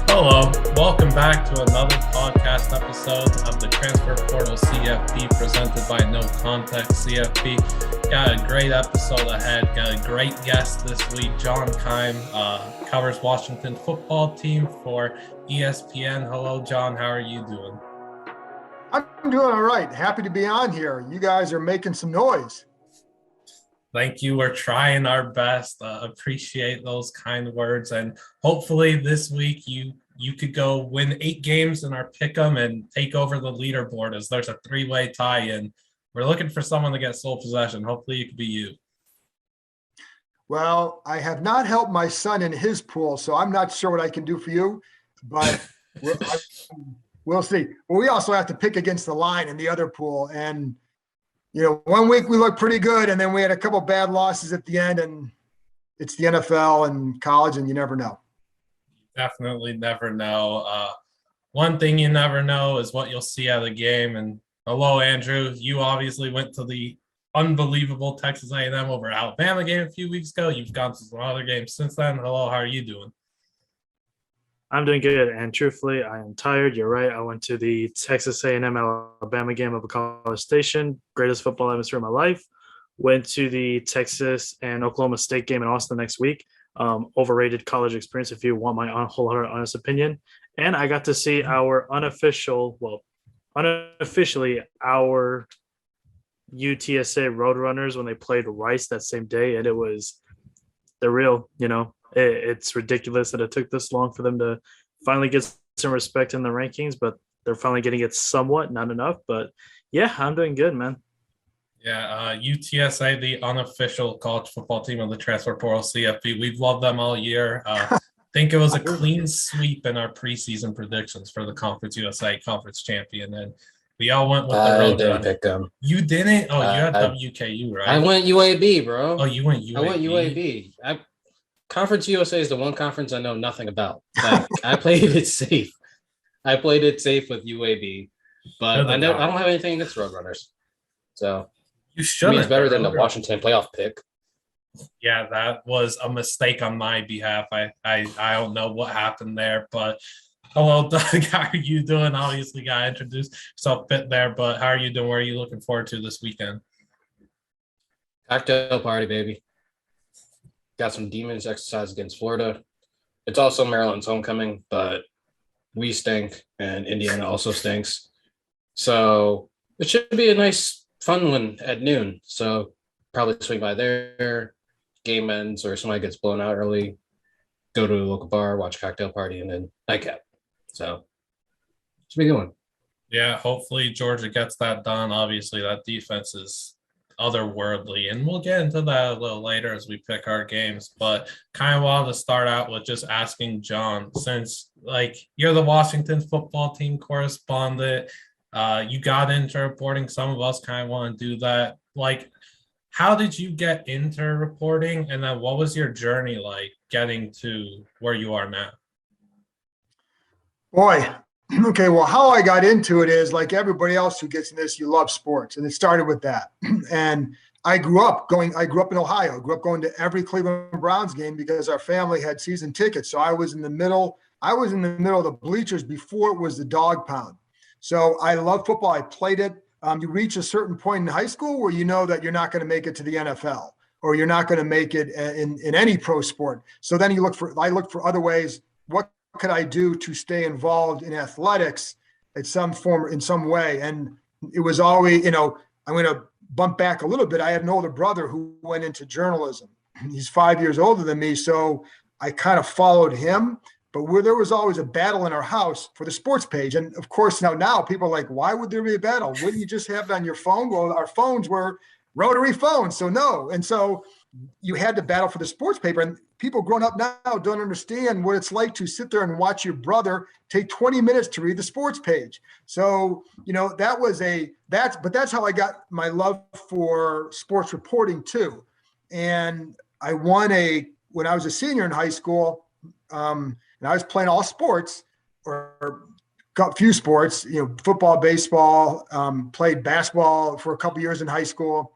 Hello, welcome back to another podcast episode of the Transfer Portal CFB presented by NoContextCFB. Got a great episode ahead. Got a great guest this week. John Keim covers Washington football team for ESPN. Hello, John. How are you doing? I'm doing all right. Happy to be on here. You guys are making some noise. Thank you. We're trying our best. Appreciate those kind words. And hopefully this week you could go win 8 games in our pick'em and take over the leaderboard as there's a 3-way tie in. We're looking for someone to get sole possession. Hopefully it could be you. Well, I have not helped my son in his pool, so I'm not sure what I can do for you, but we'll see. Well, we also have to pick against the line in the other pool. And, you know, one week we looked pretty good, and then we had a couple bad losses at the end, and it's the NFL and college, and you never know. Definitely never know. One thing you never know is what you'll see out of the game. And hello, Andrew. You obviously went to the unbelievable Texas A&M over Alabama game a few weeks ago. You've gone to some other games since then. Hello, how are you doing? I'm doing good, and truthfully, I am tired. You're right. I went to the Texas A&M Alabama game up at College Station, greatest football atmosphere of my life. Went to the Texas and Oklahoma State game in Austin next week. Overrated college experience, if you want my wholehearted honest opinion. And I got to see our unofficially our UTSA Roadrunners when they played Rice that same day, and they're real, you know. It's ridiculous that it took this long for them to finally get some respect in the rankings, but they're finally getting it somewhat, not enough. But yeah, I'm doing good, man. Yeah, UTSA, the unofficial college football team of the Transfer Portal CFB. We've loved them all year. I think it was a clean sweep in our preseason predictions for the Conference USA Conference champion, and we all went with the road. I didn't pick them. You didn't? Oh, you had WKU, right? I went UAB, bro. Oh, you went UAB? I went UAB. Conference USA is the one conference I know nothing about. I played it safe. I played it safe with UAB, but I don't have anything against Roadrunners. So you should. It's better than the Washington playoff pick. Yeah, that was a mistake on my behalf. I don't know what happened there, but hello, Doug. How are you doing? Obviously, got to introduce yourself a bit there, but how are you doing? What are you looking forward to this weekend? Cocktail party, baby. Got some demons exercise against Florida. It's also Maryland's homecoming, but we stink and Indiana also stinks. So it should be a nice, fun one at noon. So probably swing by there, game ends or somebody gets blown out early, go to a local bar, watch a cocktail party, and then nightcap. So should be a good one. Yeah, hopefully Georgia gets that done. Obviously, that defense is otherworldly, and we'll get into that a little later as we pick our games, but kind of wanted to start out with just asking John, since you're the Washington football team correspondent, you got into reporting. Some of us kind of want to do that. How did you get into reporting, and then what was your journey like getting to where you are now? Boy, okay, well, how I got into it is like everybody else who gets in this, you love sports. And it started with that. And I grew up in Ohio, grew up going to every Cleveland Browns game because our family had season tickets. So I was in the middle of the bleachers before it was the dog pound. So I love football. I played it. You reach a certain point in high school where you know that you're not going to make it to the NFL or you're not going to make it in any pro sport. So then I look for other ways. What could I do to stay involved in athletics in some way? And it was always, I'm going to bump back a little bit. I had an older brother who went into journalism. He's 5 years older than me. So I kind of followed him, but there was always a battle in our house for the sports page. And of course, now people are like, why would there be a battle? Wouldn't you just have it on your phone? Well, our phones were rotary phones. So no. And so you had to battle for the sports paper, and people growing up now don't understand what it's like to sit there and watch your brother take 20 minutes to read the sports page. So, that's how I got my love for sports reporting too. And I won when I was a senior in high school, and I was playing all sports or a few sports, football, baseball, played basketball for a couple years in high school.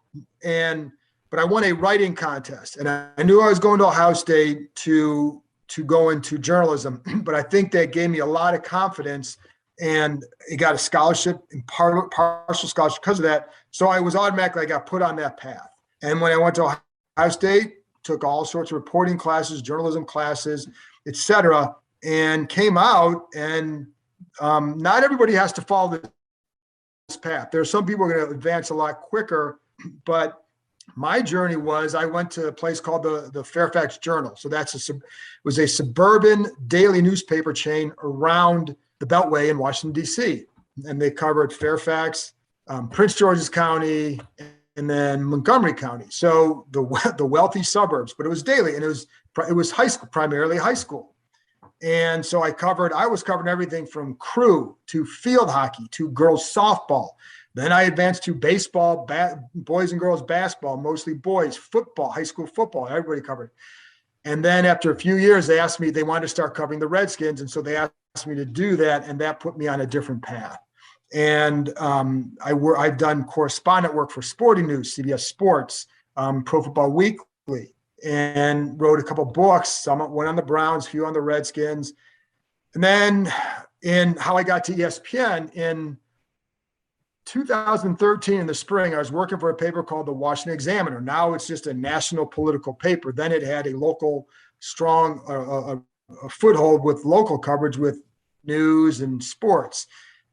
But I won a writing contest, and I knew I was going to Ohio State to to go into journalism, but I think that gave me a lot of confidence, and it got a scholarship and partial scholarship because of that. So I was automatically, I got put on that path. And when I went to Ohio State, took all sorts of reporting classes, journalism classes, etc., and came out. And not everybody has to follow this path. There are some people who are going to advance a lot quicker, but my journey was, I went to a place called the Fairfax Journal. So it was a suburban daily newspaper chain around the Beltway in Washington, D.C. And they covered Fairfax, Prince George's County, and then Montgomery County. So the wealthy suburbs, but it was daily, and it was high school, primarily high school. And so I was covering everything from crew to field hockey to girls softball. Then I advanced to baseball, boys and girls basketball, mostly boys, football, high school football, everybody covered. And then after a few years, they wanted to start covering the Redskins. And so they asked me to do that, and that put me on a different path. And I've done correspondent work for Sporting News, CBS Sports, Pro Football Weekly, and wrote a couple books. Some went on the Browns, a few on the Redskins. And then in how I got to ESPN in 2013 in the spring, I was working for a paper called the Washington Examiner. Now it's just a national political paper. Then it had a local strong a foothold with local coverage with news and sports.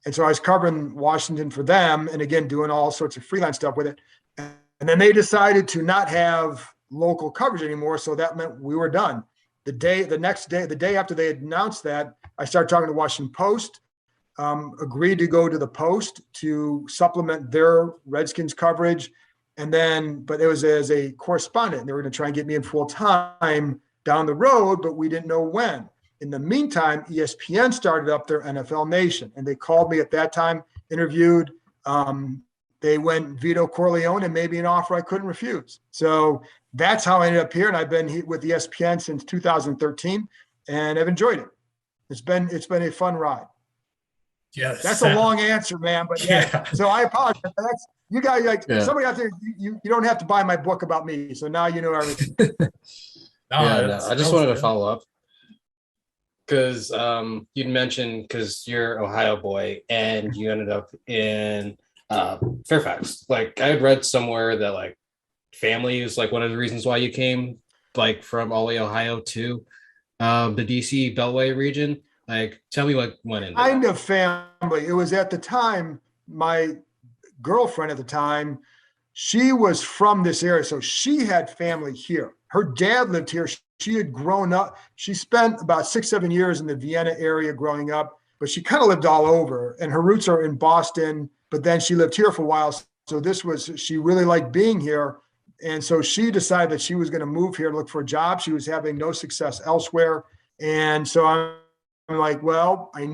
And so I was covering Washington for them, and again, doing all sorts of freelance stuff with it. And then they decided to not have local coverage anymore. So that meant we were done. The day after they announced that, I started talking to the Washington Post, agreed to go to the Post to supplement their Redskins coverage. And then, but it was as a correspondent. They were going to try and get me in full time down the road, but we didn't know when. In the meantime, ESPN started up their NFL Nation, and they called me at that time, interviewed. They went Vito Corleone and made me an offer I couldn't refuse. So that's how I ended up here. And I've been with ESPN since 2013, and I've enjoyed it. It's been a fun ride. Yes. That's a long answer, man. But yeah. So I apologize. You guys, somebody out there, you don't have to buy my book about me. So now you know everything. I just wanted to follow up. Because you'd mentioned, because you're Ohio boy and you ended up in Fairfax. Like, I had read somewhere that like family is like one of the reasons why you came like from all the way Ohio to the DC Beltway region. Like, tell me what went into kind of family. It was at the time, my girlfriend at the time, she was from this area, so she had family here. Her dad lived here. She had grown up. She spent about 6-7 years in the Vienna area growing up, but she kind of lived all over. And her roots are in Boston, but then she lived here for a while. So she really liked being here. And so she decided that she was going to move here to look for a job. She was having no success elsewhere. And so I'm like, well, I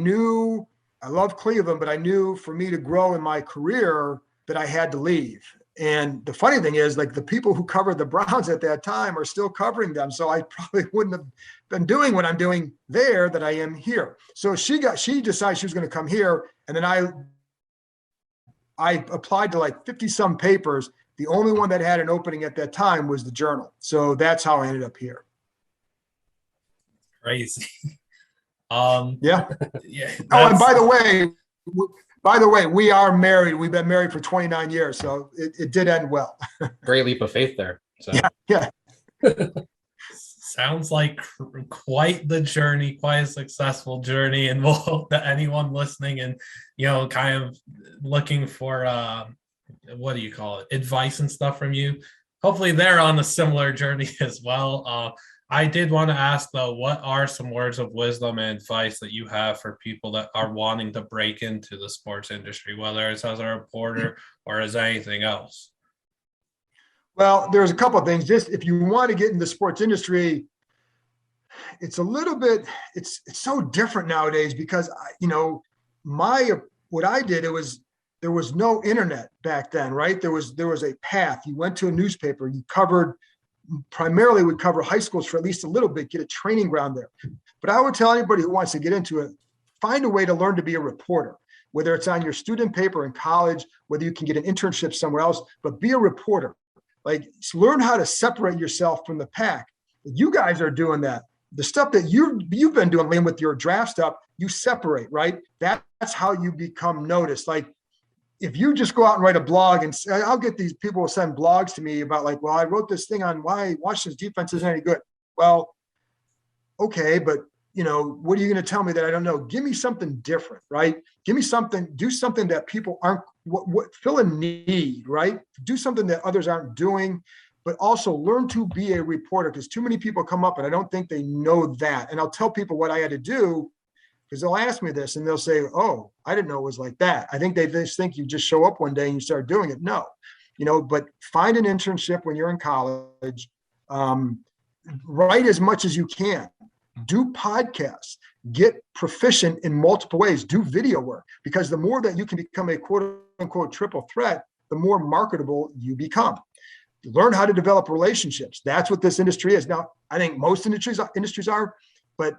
love Cleveland, but I knew for me to grow in my career that I had to leave. And the funny thing is, like, the people who covered the Browns at that time are still covering them. So I probably wouldn't have been doing what I'm doing there that I am here. So she decided she was going to come here. And then I applied to like 50 some papers. The only one that had an opening at that time was the Journal. So that's how I ended up here. Crazy. Yeah. Yeah. Oh, and by the way, we are married. We've been married for 29 years, so it did end well. Great leap of faith there. So. Yeah. Sounds like quite the journey, quite a successful journey, and we'll hope that anyone listening and, kind of looking for, what do you call it, advice and stuff from you, hopefully they're on a similar journey as well. I did want to ask, though, what are some words of wisdom and advice that you have for people that are wanting to break into the sports industry, whether it's as a reporter or as anything else? Well, there's a couple of things. Just if you want to get in the sports industry, it's a little bit, it's so different nowadays because, what I did, there was no internet back then, right? There was a path. You went to a newspaper, you primarily would cover high schools for at least a little bit, get a training ground there. But I would tell anybody who wants to get into it, find a way to learn to be a reporter, whether it's on your student paper in college, whether you can get an internship somewhere else, but be a reporter. Like, learn how to separate yourself from the pack. You guys are doing that. the stuff that you've been doing, Liam, with your draft stuff, you separate, right? That's how you become noticed. Like, if you just go out and write a blog, and I'll get these people will send blogs to me about like, well, I wrote this thing on why Washington's defense isn't any good. Well, okay, but what are you going to tell me that I don't know? Give me something different, right? Give me something, do something that people aren't, fill a need, right? Do something that others aren't doing, but also learn to be a reporter, because too many people come up and I don't think they know that. And I'll tell people what I had to do, because they'll ask me this and they'll say, oh, I didn't know it was like that. I think they just think you just show up one day and you start doing it. No, but find an internship when you're in college, write as much as you can, do podcasts, get proficient in multiple ways, do video work, because the more that you can become a quote unquote triple threat, the more marketable you become. Learn how to develop relationships. That's what this industry is. Now, I think most industries are, but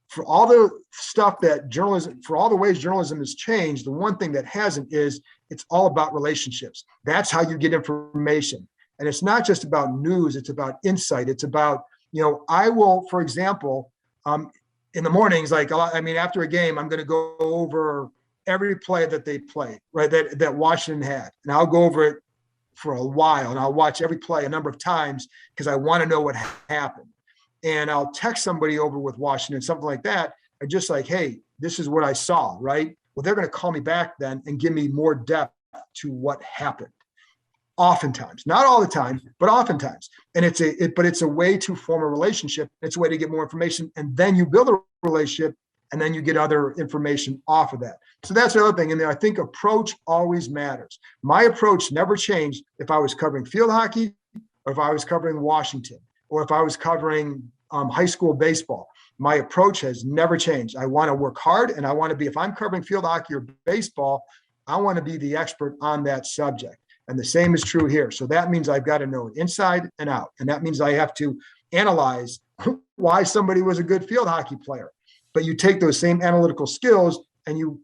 for all the stuff that journalism, for all the ways journalism has changed, the one thing that hasn't is it's all about relationships. That's how you get information. And it's not just about news, it's about insight. It's about, I will, for example, in the mornings, after a game, I'm going to go over every play that they played, right? That Washington had. And I'll go over it for a while and I'll watch every play a number of times because I want to know what happened. And I'll text somebody over with Washington, something like that. And just like, hey, this is what I saw, right? Well, they're going to call me back then and give me more depth to what happened. Oftentimes, not all the time, but oftentimes. And it's a way to form a relationship. It's a way to get more information. And then you build a relationship and then you get other information off of that. So that's the other thing. And I think approach always matters. My approach never changed if I was covering field hockey or if I was covering Washington or if I was covering high school baseball. My approach has never changed. I want to work hard and I want to be, if I'm covering field hockey or baseball, I want to be the expert on that subject. And the same is true here. So that means I've got to know it inside and out. And that means I have to analyze why somebody was a good field hockey player. But you take those same analytical skills and you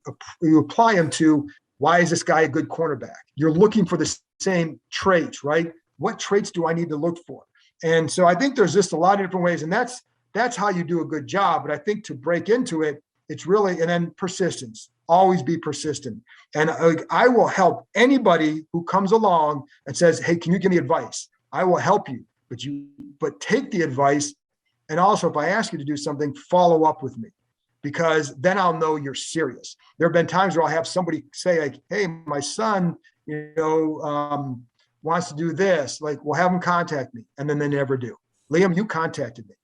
apply them to why is this guy a good cornerback? You're looking for the same traits, right? What traits do I need to look for? And so I think there's just a lot of different ways. And that's how you do a good job. But I think to break into it, it's really, and then persistence. Always be persistent. And I will help anybody who comes along and says, hey, can you give me advice? I will help you, but take the advice. And also, if I ask you to do something, follow up with me, because then I'll know you're serious. There have been times where I'll have somebody say like, hey, my son, wants to do this. Like, we'll have him contact me. And then they never do. Liam, you contacted me,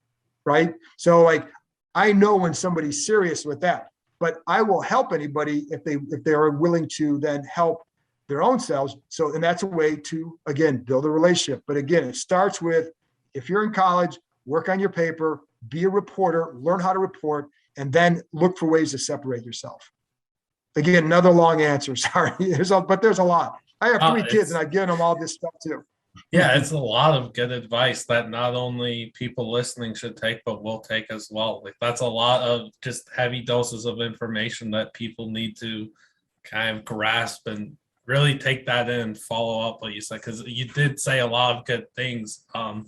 right? So like, I know when somebody's serious with that. But I will help anybody if they are willing to then help their own selves. So, and that's a way to, again, build a relationship. But again, it starts with, if you're in college, work on your paper, be a reporter, learn how to report, and then look for ways to separate yourself. Again, another long answer, sorry. But there's a lot. I have 3 kids and I've given them all this stuff too. Yeah, it's a lot of good advice that not only people listening should take, but we'll take as well. Like, that's a lot of just heavy doses of information that people need to kind of grasp and really take that in, follow up what you said, because you did say a lot of good things. And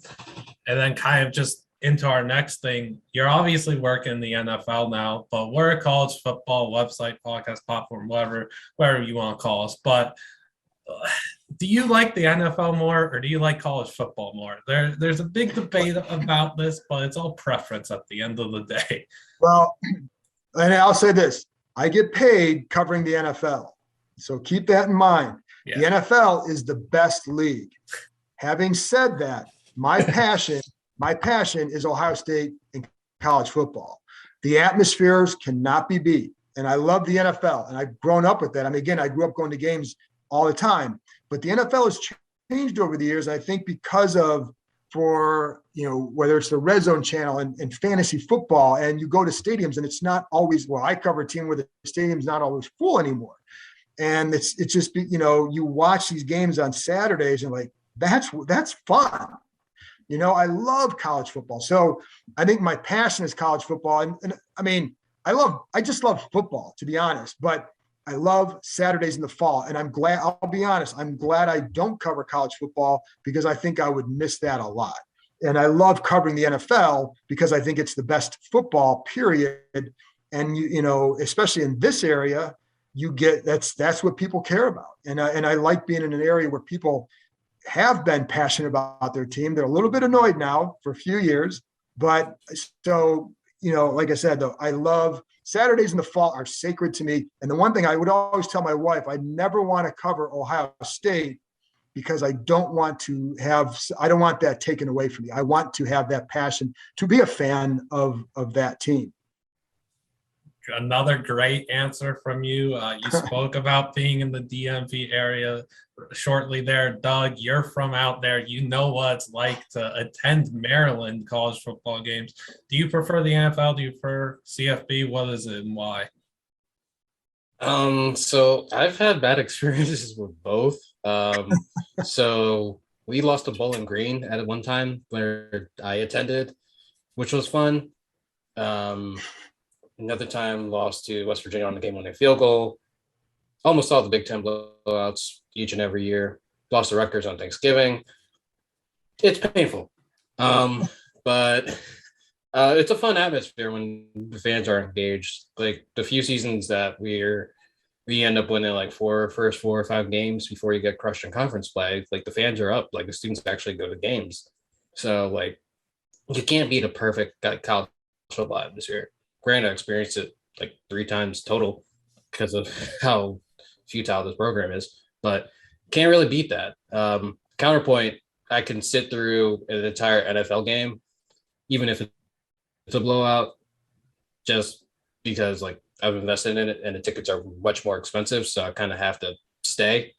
then kind of just into our next thing, you're obviously working in the NFL now, but we're a college football website, podcast platform, whatever you want to call us. But do you like the NFL more or do you like college football more? There's a big debate about this, but it's all preference at the end of the day. Well, and I'll say this, I get paid covering the NFL. So keep that in mind. Yeah. The NFL is the best league. Having said that, my passion is Ohio State and college football. The atmospheres cannot be beat. And I love the NFL and I've grown up with that. I mean, again, I grew up going to games all the time, but the NFL has changed over the years. I think because of, whether it's the Red Zone channel and fantasy football, and you go to stadiums and it's not always, I cover a team where the stadium's not always full anymore. And it's just, you watch these games on Saturdays and like, that's fun. I love college football. So I think my passion is college football. And I mean, I just love football, to be honest, but I love Saturdays in the fall. And I'll be honest, I'm glad I don't cover college football because I think I would miss that a lot. and I love covering the NFL because I think it's the best football, period. And especially in this area, you get that's what people care about. And I like being in an area where people have been passionate about their team. They're a little bit annoyed now for a few years, but so like I said, though, I love Saturdays in the fall are sacred to me. And the one thing I would always tell my wife, I never want to cover Ohio State because I don't want that taken away from me. I want to have that passion to be a fan of that team. Another great answer from you. You spoke about being in the DMV area shortly there. Doug, you're from out there. You know what it's like to attend Maryland college football games. Do you prefer the NFL? Do you prefer CFB? What is it and why? So I've had bad experiences with both. So we lost to Bowling Green at one time where I attended, which was fun. Another time lost to West Virginia on the game-winning field goal. Almost all the Big Ten blowouts each and every year. Lost to Rutgers on Thanksgiving. It's painful. But it's a fun atmosphere when the fans are engaged. Like the few seasons that we end up winning like first 4 or 5 games before you get crushed in conference play. Like the fans are up. Like the students actually go to games. So like you can't beat a perfect college football atmosphere. Granted, I experienced it like 3 times total because of how futile this program is, but can't really beat that. Counterpoint, I can sit through an entire NFL game, even if it's a blowout, just because like I've invested in it and the tickets are much more expensive. So I kind of have to stay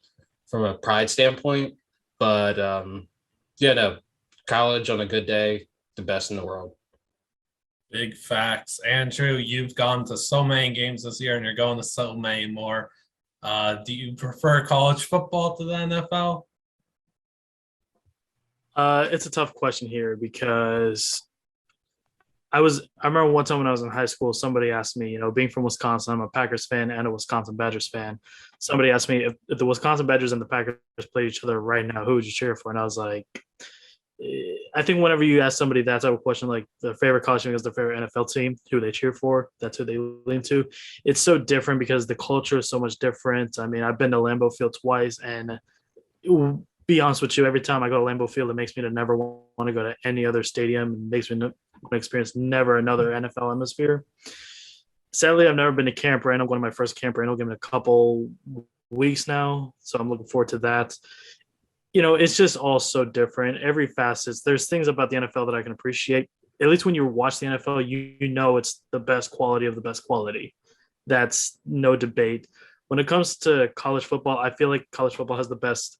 from a pride standpoint. But college on a good day, the best in the world. Big facts. Andrew, you've gone to so many games this year and you're going to so many more. Do you prefer college football to the NFL? It's a tough question here because I remember one time when I was in high school, somebody asked me, being from Wisconsin, I'm a Packers fan and a Wisconsin Badgers fan. Somebody asked me if the Wisconsin Badgers and the Packers played each other right now, who would you cheer for? And I was like, I think whenever you ask somebody that type of question, like their favorite college team is their favorite NFL team, who they cheer for, that's who they lean to. It's so different because the culture is so much different. I mean, I've been to Lambeau Field twice, and be honest with you, every time I go to Lambeau Field, it makes me to never want to go to any other stadium. It makes me experience never another NFL atmosphere. Sadly, I've never been to Camp Randall. I'm going to my first Camp Randall game in a couple weeks now, so I'm looking forward to that. It's just all so different. Every facet, there's things about the NFL that I can appreciate. At least when you watch the NFL, you know it's the best quality of the best quality. That's no debate. When it comes to college football, I feel like college football has the best.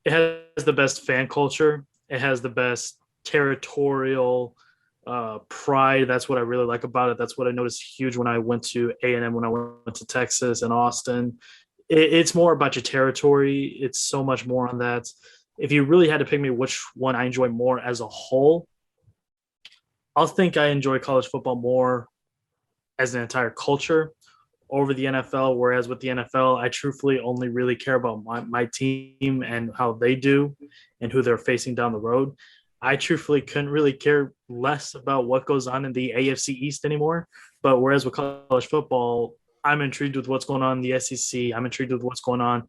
It has the best fan culture. It has the best territorial pride. That's what I really like about it. That's what I noticed huge when I went to A&M, when I went to Texas and Austin. It's more about your territory. It's so much more on that. If you really had to pick me which one I enjoy more as a whole, I'll think I enjoy college football more as an entire culture over the NFL. Whereas with the NFL, I truthfully only really care about my team and how they do and who they're facing down the road. I truthfully couldn't really care less about what goes on in the AFC East anymore. But whereas with college football, I'm intrigued with what's going on in the SEC. I'm intrigued with what's going on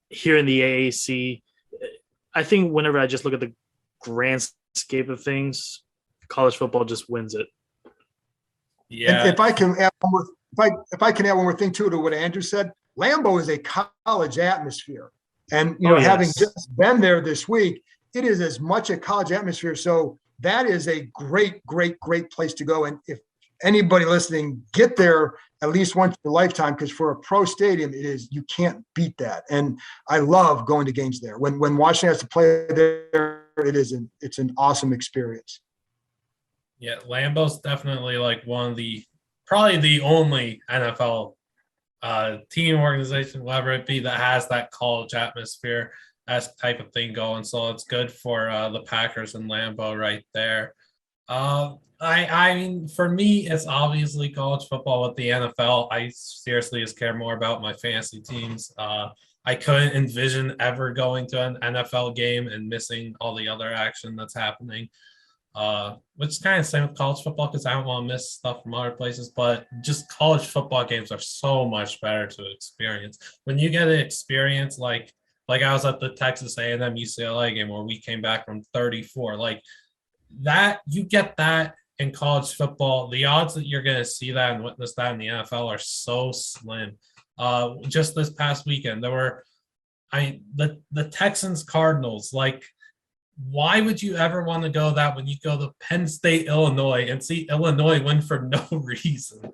here in the AAC. I think whenever I just look at the grand scape of things, college football just wins it. Yeah. And if I can add one more thing too to what Andrew said, Lambeau is a college atmosphere, and having just been there this week, it is as much a college atmosphere. So that is a great, great, great place to go. And if anybody listening, get there at least once in a lifetime, because for a pro stadium, you can't beat that. And I love going to games there. When Washington has to play there, it's an awesome experience. Yeah, Lambeau's definitely like probably the only NFL team, organization, whatever it be, that has that college atmosphere, that type of thing going. So it's good for the Packers and Lambeau right there. I mean, for me, it's obviously college football. With the NFL, I seriously just care more about my fantasy teams. I couldn't envision ever going to an NFL game and missing all the other action that's happening. which is kind of the same with college football because I don't want to miss stuff from other places, but just college football games are so much better to experience. When you get an experience like I was at the Texas A&M UCLA game where we came back from 34, like that, you get that in college football. The odds that you're going to see that and witness that in the NFL are so slim. Just this past weekend, there were the Texans Cardinals, like, why would you ever want to go that when you go to Penn State, Illinois, and see Illinois win for no reason?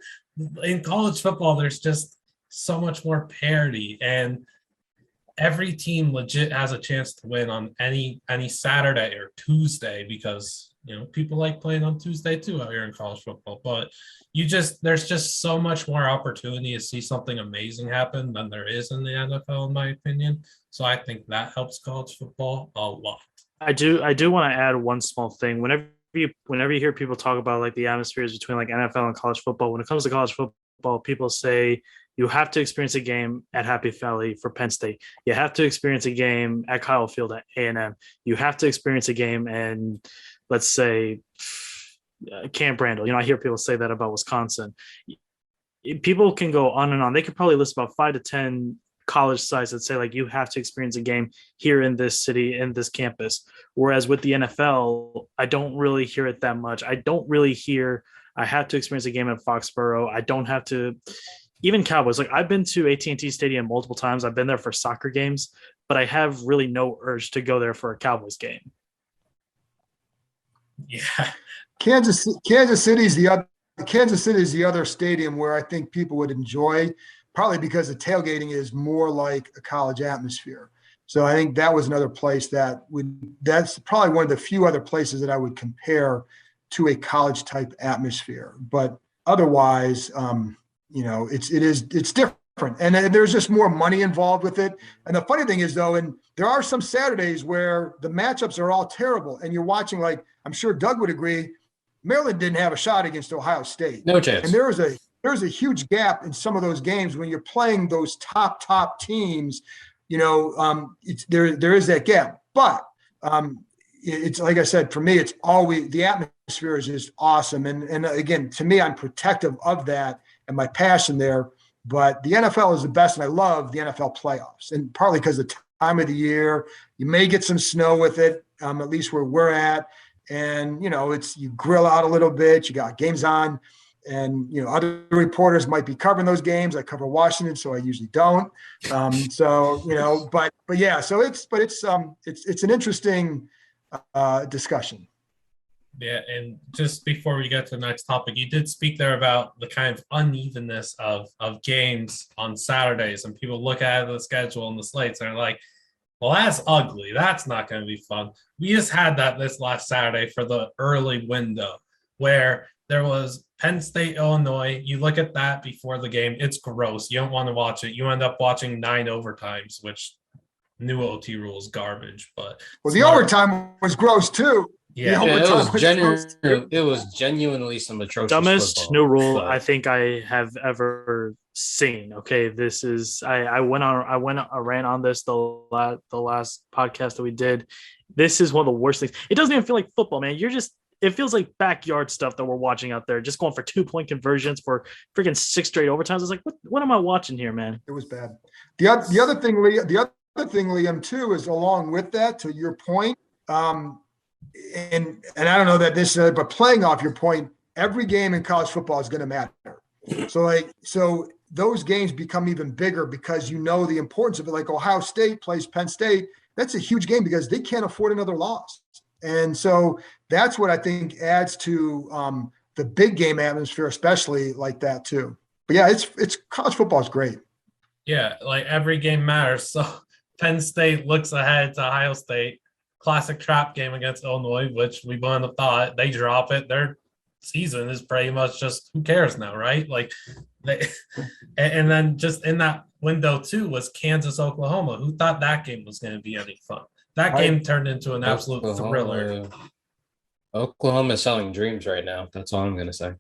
In college football, there's just so much more parity, and every team legit has a chance to win on any Saturday or Tuesday because, you know, people like playing on Tuesday too out here in college football. But there's just so much more opportunity to see something amazing happen than there is in the NFL, in my opinion. So I think that helps college football a lot. I do want to add one small thing. Whenever you hear people talk about like the atmospheres between like NFL and college football, when it comes to college football, people say you have to experience a game at Happy Valley for Penn State. You have to experience a game at Kyle Field at A&M. You have to experience a game in, let's say, Camp Randall. You know, I hear people say that about Wisconsin. People can go on and on. They could probably list about 5 to 10 college sites that say like you have to experience a game here in this city, in this campus. Whereas with the NFL, I don't really hear it that much. I don't really hear I have to experience a game at Foxborough. I don't have to. Even Cowboys, like I've been to AT&T Stadium multiple times. I've been there for soccer games, but I have really no urge to go there for a Cowboys game. Yeah, Kansas City is the other stadium where I think people would enjoy, probably because the tailgating is more like a college atmosphere. So I think that was another place that's probably one of the few other places that I would compare to a college type atmosphere. But otherwise, you know, it's different. And there's just more money involved with it. And the funny thing is though, and there are some Saturdays where the matchups are all terrible and you're watching, like, I'm sure Doug would agree, Maryland didn't have a shot against Ohio State. No chance. And there's a huge gap in some of those games when you're playing those top teams. You know, there is that gap. But it's like I said, for me, it's always the atmosphere is just awesome. And again, to me, I'm protective of that and my passion there. But the NFL is the best, and I love the NFL playoffs, and partly because the time of the year, you may get some snow with it, at least where we're at. And, you know, you grill out a little bit, you got games on. And, you know, other reporters might be covering those games. I cover Washington, so I usually don't. So, you know, but yeah, so it's an interesting discussion. Yeah, and just before we get to the next topic, you did speak there about the kind of unevenness of games on Saturdays, and people look at the schedule and the slates and they're like, well, that's ugly. That's not going to be fun. We just had that this last Saturday for the early window where there was Penn State, Illinois. You look at that before the game, it's gross. You don't want to watch it. You end up watching 9 overtimes, which new OT rules garbage. But the overtime was gross too. Yeah, it was genuinely some atrocious dumbest football, new rule but I think I have ever seen. Okay, this is I went a rant on this the last podcast that we did. This is one of the worst things. It doesn't even feel like football, man. It feels like backyard stuff that we're watching out there, just going for 2-point conversions for freaking 6 straight overtimes. It's like, what am I watching here, man? It was bad. The other thing, Liam, too, is along with that, to your point, and I don't know that this, but playing off your point, every game in college football is going to matter. So those games become even bigger because you know the importance of it. Like Ohio State plays Penn State, that's a huge game because they can't afford another loss. And so that's what I think adds to the big game atmosphere, especially like that too. But yeah, it's college football is great. Yeah, like every game matters. So Penn State looks ahead to Ohio State. Classic trap game against Illinois, which we wouldn't have thought. They drop it. Their season is pretty much just who cares now, right? Like, and then just in that window too was Kansas, Oklahoma. Who thought that game was going to be any fun? That game turned into an absolute thriller. Oklahoma is selling dreams right now. That's all I'm going to say.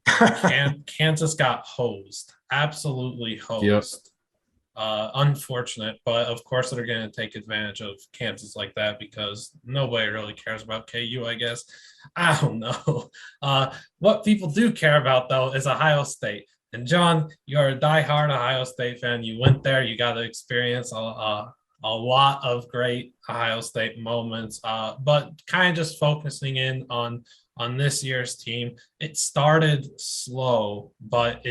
Kansas got hosed, absolutely hosed. Yep. Unfortunate, but of course they're going to take advantage of Kansas like that because nobody really cares about KU, I guess. I don't know. What people do care about, though, is Ohio State. And John, you're a diehard Ohio State fan. You went there. You got to experience a lot of great Ohio State moments. But kind of just focusing in on this year's team, it started slow, but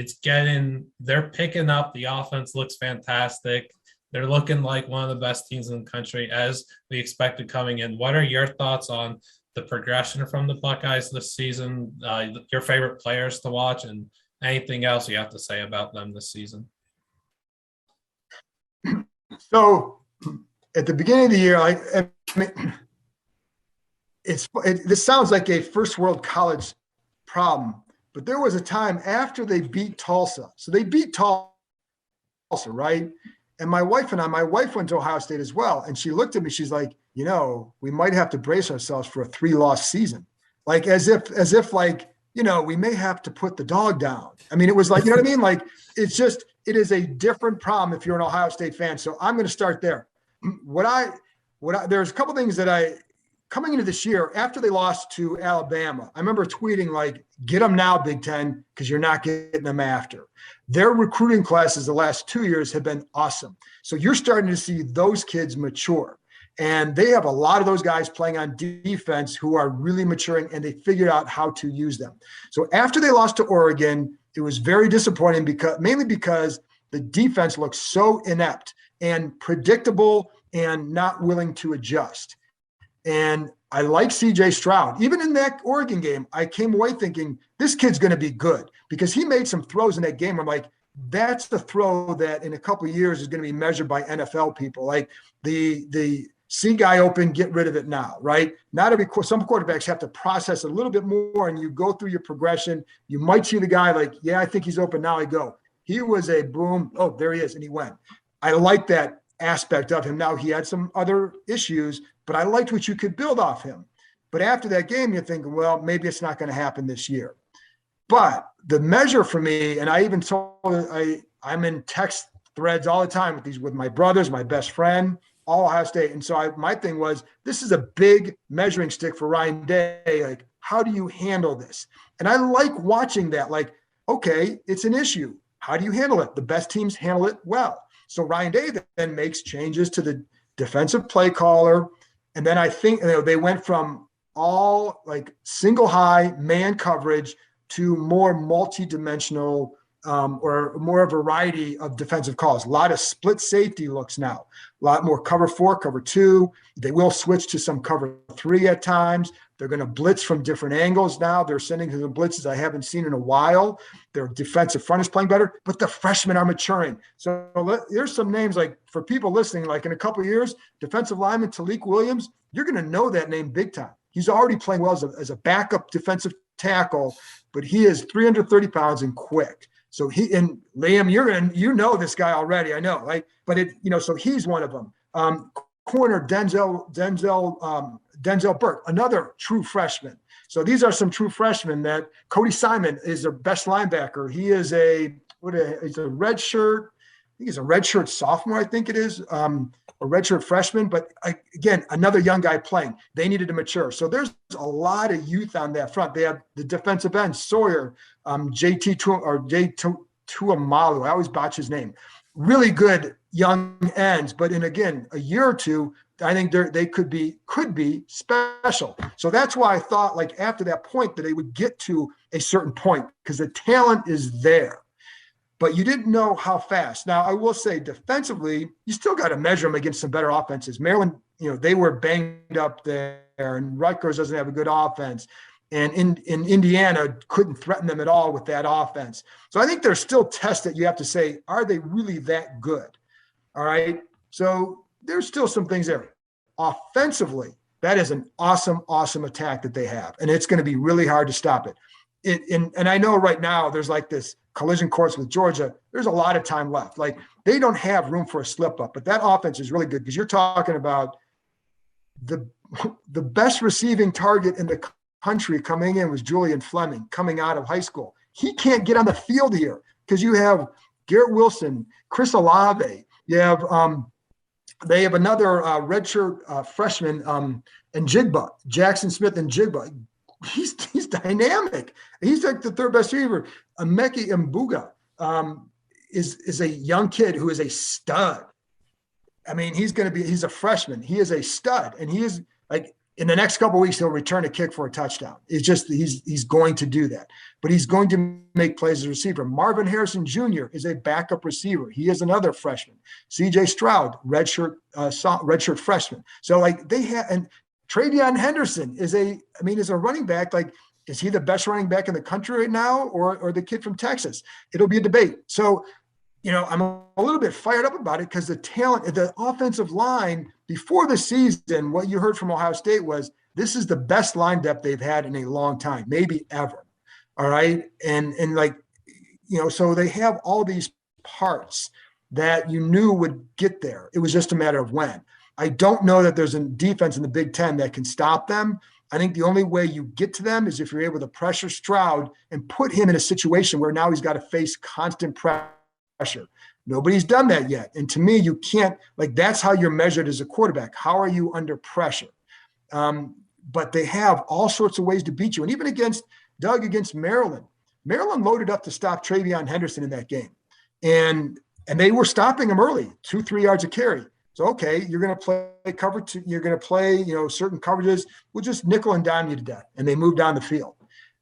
they're picking up. The offense looks fantastic. They're looking like one of the best teams in the country as we expected coming in. What are your thoughts on the progression from the Buckeyes this season, your favorite players to watch, and anything else you have to say about them this season? So at the beginning of the year, this sounds like a first world college problem, but there was a time after they beat Tulsa. So they beat Tulsa, right? And my wife went to Ohio State as well. And she looked at me, she's like, we might have to brace ourselves for a 3-loss season. Like as if like, we may have to put the dog down. I mean, it was like, you know what I mean? Like, it is a different problem if you're an Ohio State fan. So I'm going to start there. There's a couple things that coming into this year, after they lost to Alabama, I remember tweeting like, get them now, Big Ten, because you're not getting them after. Their recruiting classes the last 2 years have been awesome. So you're starting to see those kids mature. And they have a lot of those guys playing on defense who are really maturing, and they figured out how to use them. So after they lost to Oregon, it was very disappointing mainly because the defense looked so inept and predictable and not willing to adjust. And I like CJ Stroud. Even in that Oregon game, I came away thinking this kid's going to be good because he made some throws in that game. I'm like, that's the throw that in a couple of years is going to be measured by NFL people. Like the see guy open, get rid of it now, right? Some quarterbacks have to process a little bit more, and you go through your progression. You might see the guy like, yeah, I think he's open, now I go. He was a boom. Oh, there he is, and he went. I like that aspect of him. Now he had some other issues, but I liked what you could build off him. But after that game, you're thinking, well, maybe it's not going to happen this year. But the measure for me, and I even told I'm in text threads all the time with my brothers, my best friend, all Ohio State. And so my thing was, this is a big measuring stick for Ryan Day. Like, how do you handle this? And I like watching that. Like, okay, it's an issue. How do you handle it? The best teams handle it well. So Ryan Day then makes changes to the defensive play caller. And then I think they went from all like single high man coverage to more multi-dimensional or more variety of defensive calls. A lot of split safety looks now, a lot more cover 4, cover 2. They will switch to some cover 3 at times. They're going to blitz from different angles now. They're sending some blitzes I haven't seen in a while. Their defensive front is playing better, but the freshmen are maturing. So here's some names like for people listening, like in a couple of years, defensive lineman Talik Williams, you're going to know that name big time. He's already playing well as a backup defensive tackle, but he is 330 pounds and quick. So and Liam, you know this guy already, I know, right? But so he's one of them. Corner Denzel Burke, another true freshman. So these are some true freshmen. That Cody Simon is their best linebacker. He is he's a red shirt. I think he's a red shirt sophomore, I think it is, a red shirt freshman. But again, another young guy playing. They needed to mature. So there's a lot of youth on that front. They have the defensive end, Sawyer, JT Tuamalu. I always botch his name. Really good young ends, but in again a year or two, I think they could be special. So that's why I thought like after that point that they would get to a certain point because the talent is there, but you didn't know how fast. Now I will say defensively, you still got to measure them against some better offenses. Maryland, they were banged up there, and Rutgers doesn't have a good offense. And in Indiana couldn't threaten them at all with that offense. So I think there's still tests that you have to say, are they really that good? All right. So there's still some things there. Offensively, that is an awesome, awesome attack that they have. And it's going to be really hard to stop it. And I know right now there's like this collision course with Georgia. There's a lot of time left. Like they don't have room for a slip up, but that offense is really good because you're talking about the best receiving target in the country coming in was Julian Fleming coming out of high school. He can't get on the field here because you have Garrett Wilson, Chris Olave, They have another redshirt freshman, and Jigba, Jackson Smith and Jigba. He's dynamic. He's like the third best receiver. Emeka Mbuga is a young kid who is a stud. I mean, he's a freshman. He is a stud, and he is like, in the next couple of weeks, he'll return a kick for a touchdown. It's just he's going to do that, but he's going to make plays as a receiver. Marvin Harrison Jr. is a backup receiver. He is another freshman. C.J. Stroud, redshirt freshman. So like they have, and Travion Henderson is a running back. Like, is he the best running back in the country right now, or the kid from Texas? It'll be a debate. So, I'm a little bit fired up about it because the talent, the offensive line before the season, what you heard from Ohio State was this is the best line depth they've had in a long time, maybe ever. All right. And like, so they have all these parts that you knew would get there. It was just a matter of when. I don't know that there's a defense in the Big Ten that can stop them. I think the only way you get to them is if you're able to pressure Stroud and put him in a situation where now he's got to face constant pressure. Nobody's done that yet. And to me, you can't, like, that's how you're measured as a quarterback. How are you under pressure? But they have all sorts of ways to beat you. And even against Maryland loaded up to stop Travion Henderson in that game. And they were stopping him early, 2-3 yards a carry. So, okay, you're going to play cover two, you're going to play, certain coverages. We'll just nickel and dime you to death. And they moved down the field.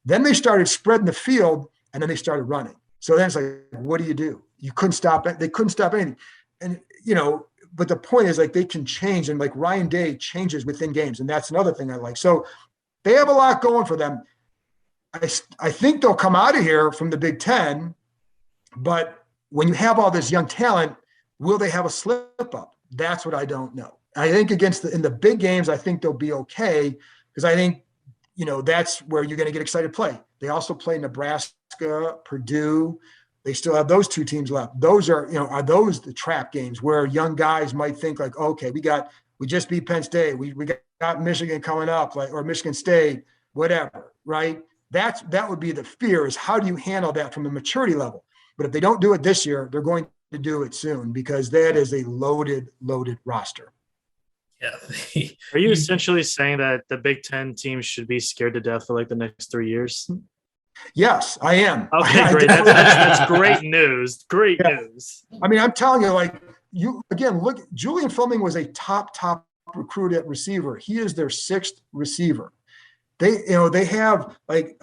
Then they started spreading the field, and then they started running. So then it's like, what do you do? You couldn't stop it. They couldn't stop anything. And, but the point is, like, they can change, and like Ryan Day changes within games. And that's another thing I like. So they have a lot going for them. I think they'll come out of here from the Big Ten, but when you have all this young talent, will they have a slip up? That's what I don't know. I think in the big games, I think they'll be okay, because I think, that's where you're going to get excited play. They also play Nebraska, Purdue. They still have those two teams left. Those are those the trap games where young guys might think like, okay, we just beat Penn State. We got Michigan coming up, or Michigan State, whatever, right? That would be the fear, is how do you handle that from a maturity level? But if they don't do it this year, they're going to do it soon, because that is a loaded roster. Yeah. Are you essentially saying that the Big Ten teams should be scared to death for like the next 3 years? Yes, I am. Okay, great. That's great news. Great news. I mean, I'm telling you, like, look, Julian Fleming was a top recruit at receiver. He is their sixth receiver. They have like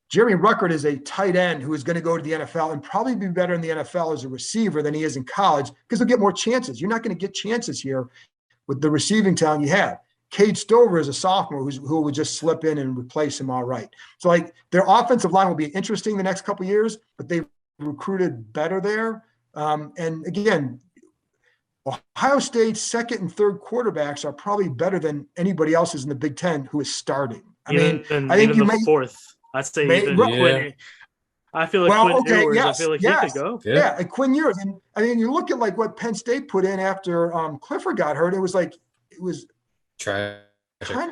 Jeremy Ruckert is a tight end who is going to go to the NFL and probably be better in the NFL as a receiver than he is in college, because he'll get more chances. You're not going to get chances here with the receiving talent you have. Cade Stover is a sophomore who would just slip in and replace him all right. So, like, their offensive line will be interesting the next couple of years, but they've recruited better there. And again, Ohio State's second and third quarterbacks are probably better than anybody else's in the Big Ten who is starting. I think you may fourth. I'd say I feel like Quinn Ewers. I feel like he could go. Yeah, and Quinn Ewers. And I mean, you look at like what Penn State put in after Clifford got hurt. It was tragic. Kind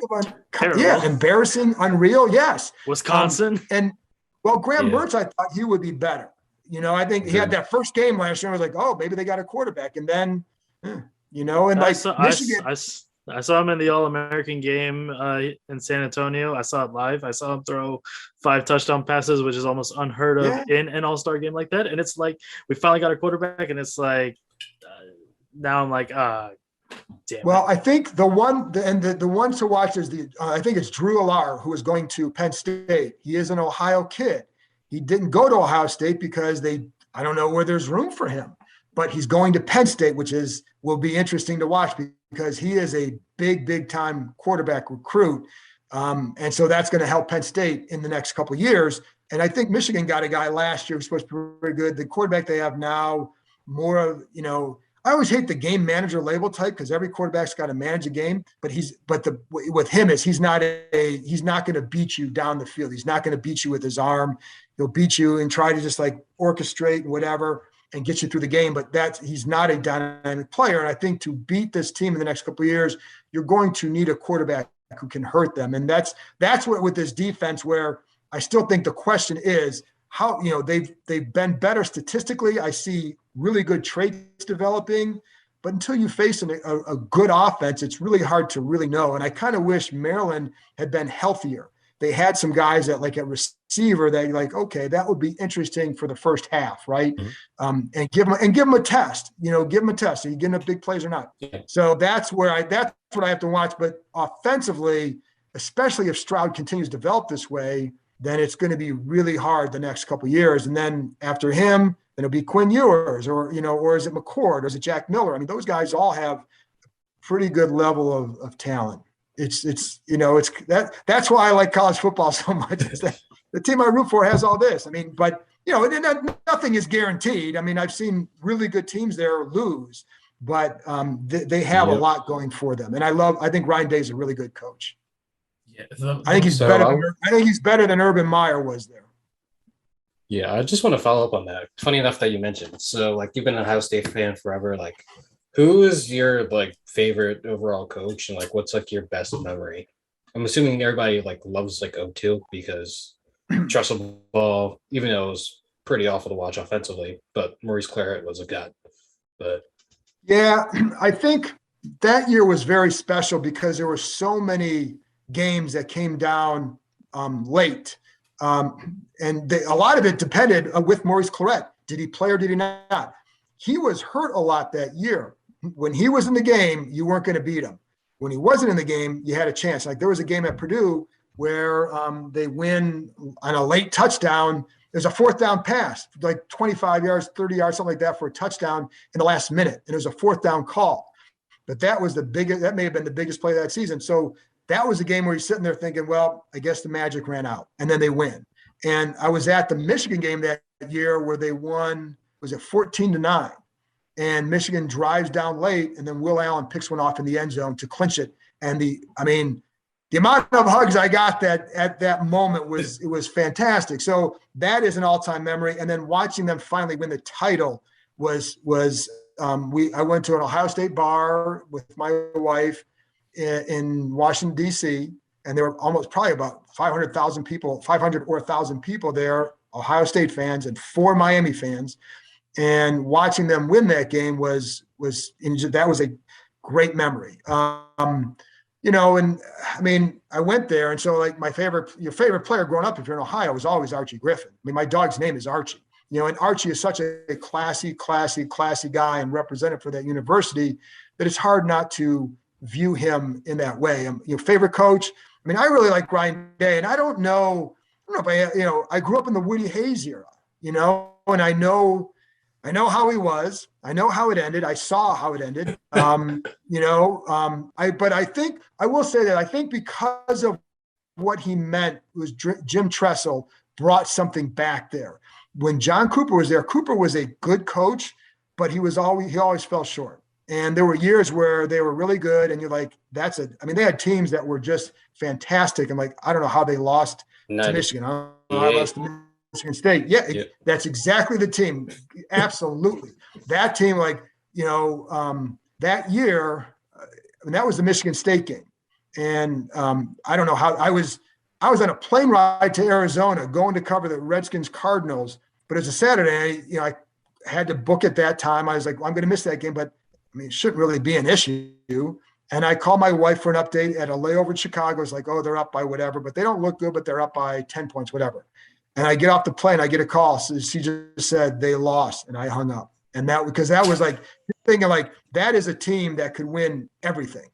of embarrassing, unreal. Yes, Wisconsin. Graham Mertz, I thought he would be better. I think he had that first game last year. I was like, oh, maybe they got a quarterback, and then, Michigan. I saw him in the All-American game in San Antonio. I saw it live. I saw him throw 5 touchdown passes, which is almost unheard of in an All-Star game like that. And it's like, we finally got a quarterback, and it's like, now I'm like, damn. Well, I think the one to watch is I think it's Drew Allar, who is going to Penn State. He is an Ohio kid. He didn't go to Ohio State because I don't know where there's room for him, but he's going to Penn State, which will be interesting to watch, because he is a big time quarterback recruit. And so that's going to help Penn State in the next couple of years. And I think Michigan got a guy last year who's supposed to be very good. The quarterback they have now, more of, I always hate the game manager label type, because every quarterback's got to manage a game, but with him is he's not going to beat you down the field. He's not going to beat you with his arm. He'll beat you and try to just like orchestrate and whatever and get you through the game. But he's not a dynamic player. And I think to beat this team in the next couple of years, you're going to need a quarterback who can hurt them. And that's what, with this defense, where I still think the question is how, they've been better statistically. I see really good traits developing. But until you face a good offense, it's really hard to really know. And I kind of wish Maryland had been healthier. They had some guys that like at receiver that you're like, okay, that would be interesting for the first half, right? Mm-hmm. And give them a test. Give them a test. Are you getting up big plays or not? Yeah. So that's what I have to watch. But offensively, especially if Stroud continues to develop this way, then it's going to be really hard the next couple of years. And then after him, then it'll be Quinn Ewers or is it McCord or is it Jack Miller? I mean, those guys all have pretty good level of talent. That's why I like college football so much. Is that the team I root for has all this. I mean, but nothing is guaranteed. I mean, I've seen really good teams there lose, but they have a lot going for them. And I think Ryan Day is a really good coach. Yeah, I think he's better than Urban Meyer was there. Yeah, I just want to follow up on that. Funny enough that you mentioned. So, like, you've been an Ohio State fan forever. Like, who is your like favorite overall coach, and like, what's like your best memory? I'm assuming everybody like loves like 02 because Tressel Ball, even though it was pretty awful to watch offensively, but Maurice Claret was a god. But yeah, I think that year was very special because there were so many games that came down late. And a lot of it depended with Maurice Claret. Did he play or did he not? He was hurt a lot that year. When he was in the game, you weren't going to beat him. When he wasn't in the game, you had a chance. Like there was a game at Purdue where they win on a late touchdown. There's a fourth down pass, like 25 yards, 30 yards, something like that for a touchdown in the last minute. And it was a fourth down call. But that may have been the biggest play of that season. So that was a game where you're sitting there thinking, well, I guess the magic ran out. And then they win. And I was at the Michigan game that year where they won, was it 14-9? And Michigan drives down late, and then Will Allen picks one off in the end zone to clinch it. And the amount of hugs I got at that moment was fantastic. So that is an all-time memory. And then watching them finally win the title was I went to an Ohio State bar with my wife in Washington, D.C., and there were probably about 500,000 people, 500 or 1,000 people there, Ohio State fans and 4 Miami fans. And watching them win that game that was a great memory. And I mean, I went there, and so like your favorite player growing up, if you're in Ohio, was always Archie Griffin. I mean, my dog's name is Archie. And Archie is such a classy guy and representative for that university that it's hard not to view him in that way. Your favorite coach. I mean, I really like Ryan Day, and I don't know if I grew up in the Woody Hayes era, and I know how he was. I know how it ended. I saw how it ended. But I think I will say that I think because of what he meant was Jim Tressel brought something back there. When John Cooper was there, Cooper was a good coach, but he always fell short. And there were years where they were really good, and you're like, they had teams that were just fantastic. And like, I don't know how they lost to Michigan. I don't know how they lost to Michigan State. Yeah, that's exactly the team. Absolutely. That team, that year, that was the Michigan State game. And I don't know how I was on a plane ride to Arizona going to cover the Redskins Cardinals, but it's a Saturday. I had to book at that time. I was like, well, I'm going to miss that game, but it shouldn't really be an issue. And I called my wife for an update at a layover in Chicago. It's like, oh, they're up by whatever, but they don't look good, but they're up by 10 points, whatever. And I get off the plane, I get a call. So she just said they lost, and I hung up. And because that was like thinking like that is a team that could win everything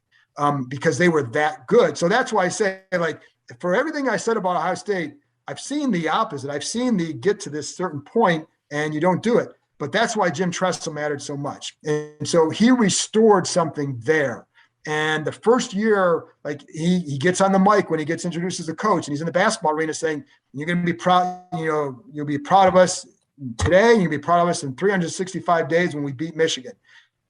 because they were that good. So that's why I say like for everything I said about Ohio State, I've seen the opposite. I've seen the get to this certain point and you don't do it. But that's why Jim Tressel mattered so much. And so he restored something there. And the first year, like he gets on the mic when he gets introduced as a coach, and he's in the basketball arena saying, "You're going to be proud. You'll be proud of us today. You'll be proud of us in 365 days when we beat Michigan."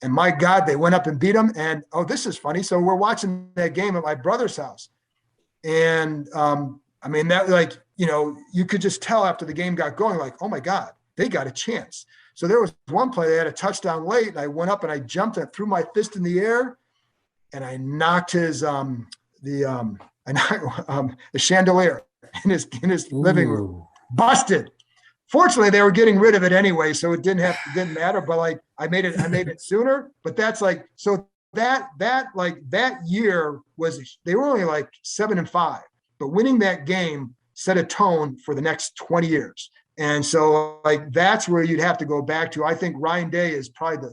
And my God, they went up and beat them. And this is funny. So we're watching that game at my brother's house, and you could just tell after the game got going, like, oh my God, they got a chance. So there was one play, they had a touchdown late, and I went up and I jumped and threw my fist in the air, and I knocked his the chandelier in his living room. Busted. fortunately they were getting rid of it anyway, so it didn't matter. But like I made it sooner. But that's like so that year was they were only like 7-5, but winning that game set a tone for the next 20 years. And so like that's where you'd have to go back to. I think Ryan Day is probably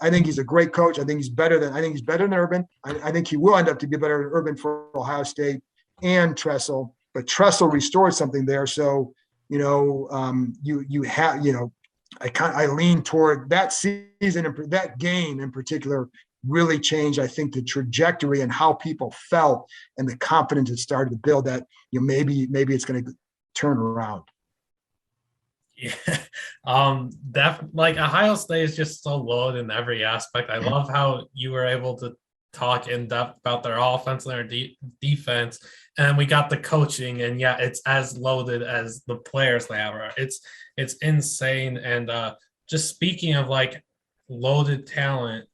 I think he's a great coach. I think he's better than Urban. I think he will end up to be better than Urban for Ohio State and Tressel, but Tressel restored something there. So, you have, I lean toward that season and that game in particular really changed, I think, the trajectory and how people felt and the confidence it started to build that, maybe it's going to turn around. Yeah. Like Ohio State is just so loaded in every aspect. I love how you were able to talk in depth about their offense and their defense, and we got the coaching, and yeah, it's as loaded as the players they have. It's insane. And just speaking of like loaded talent,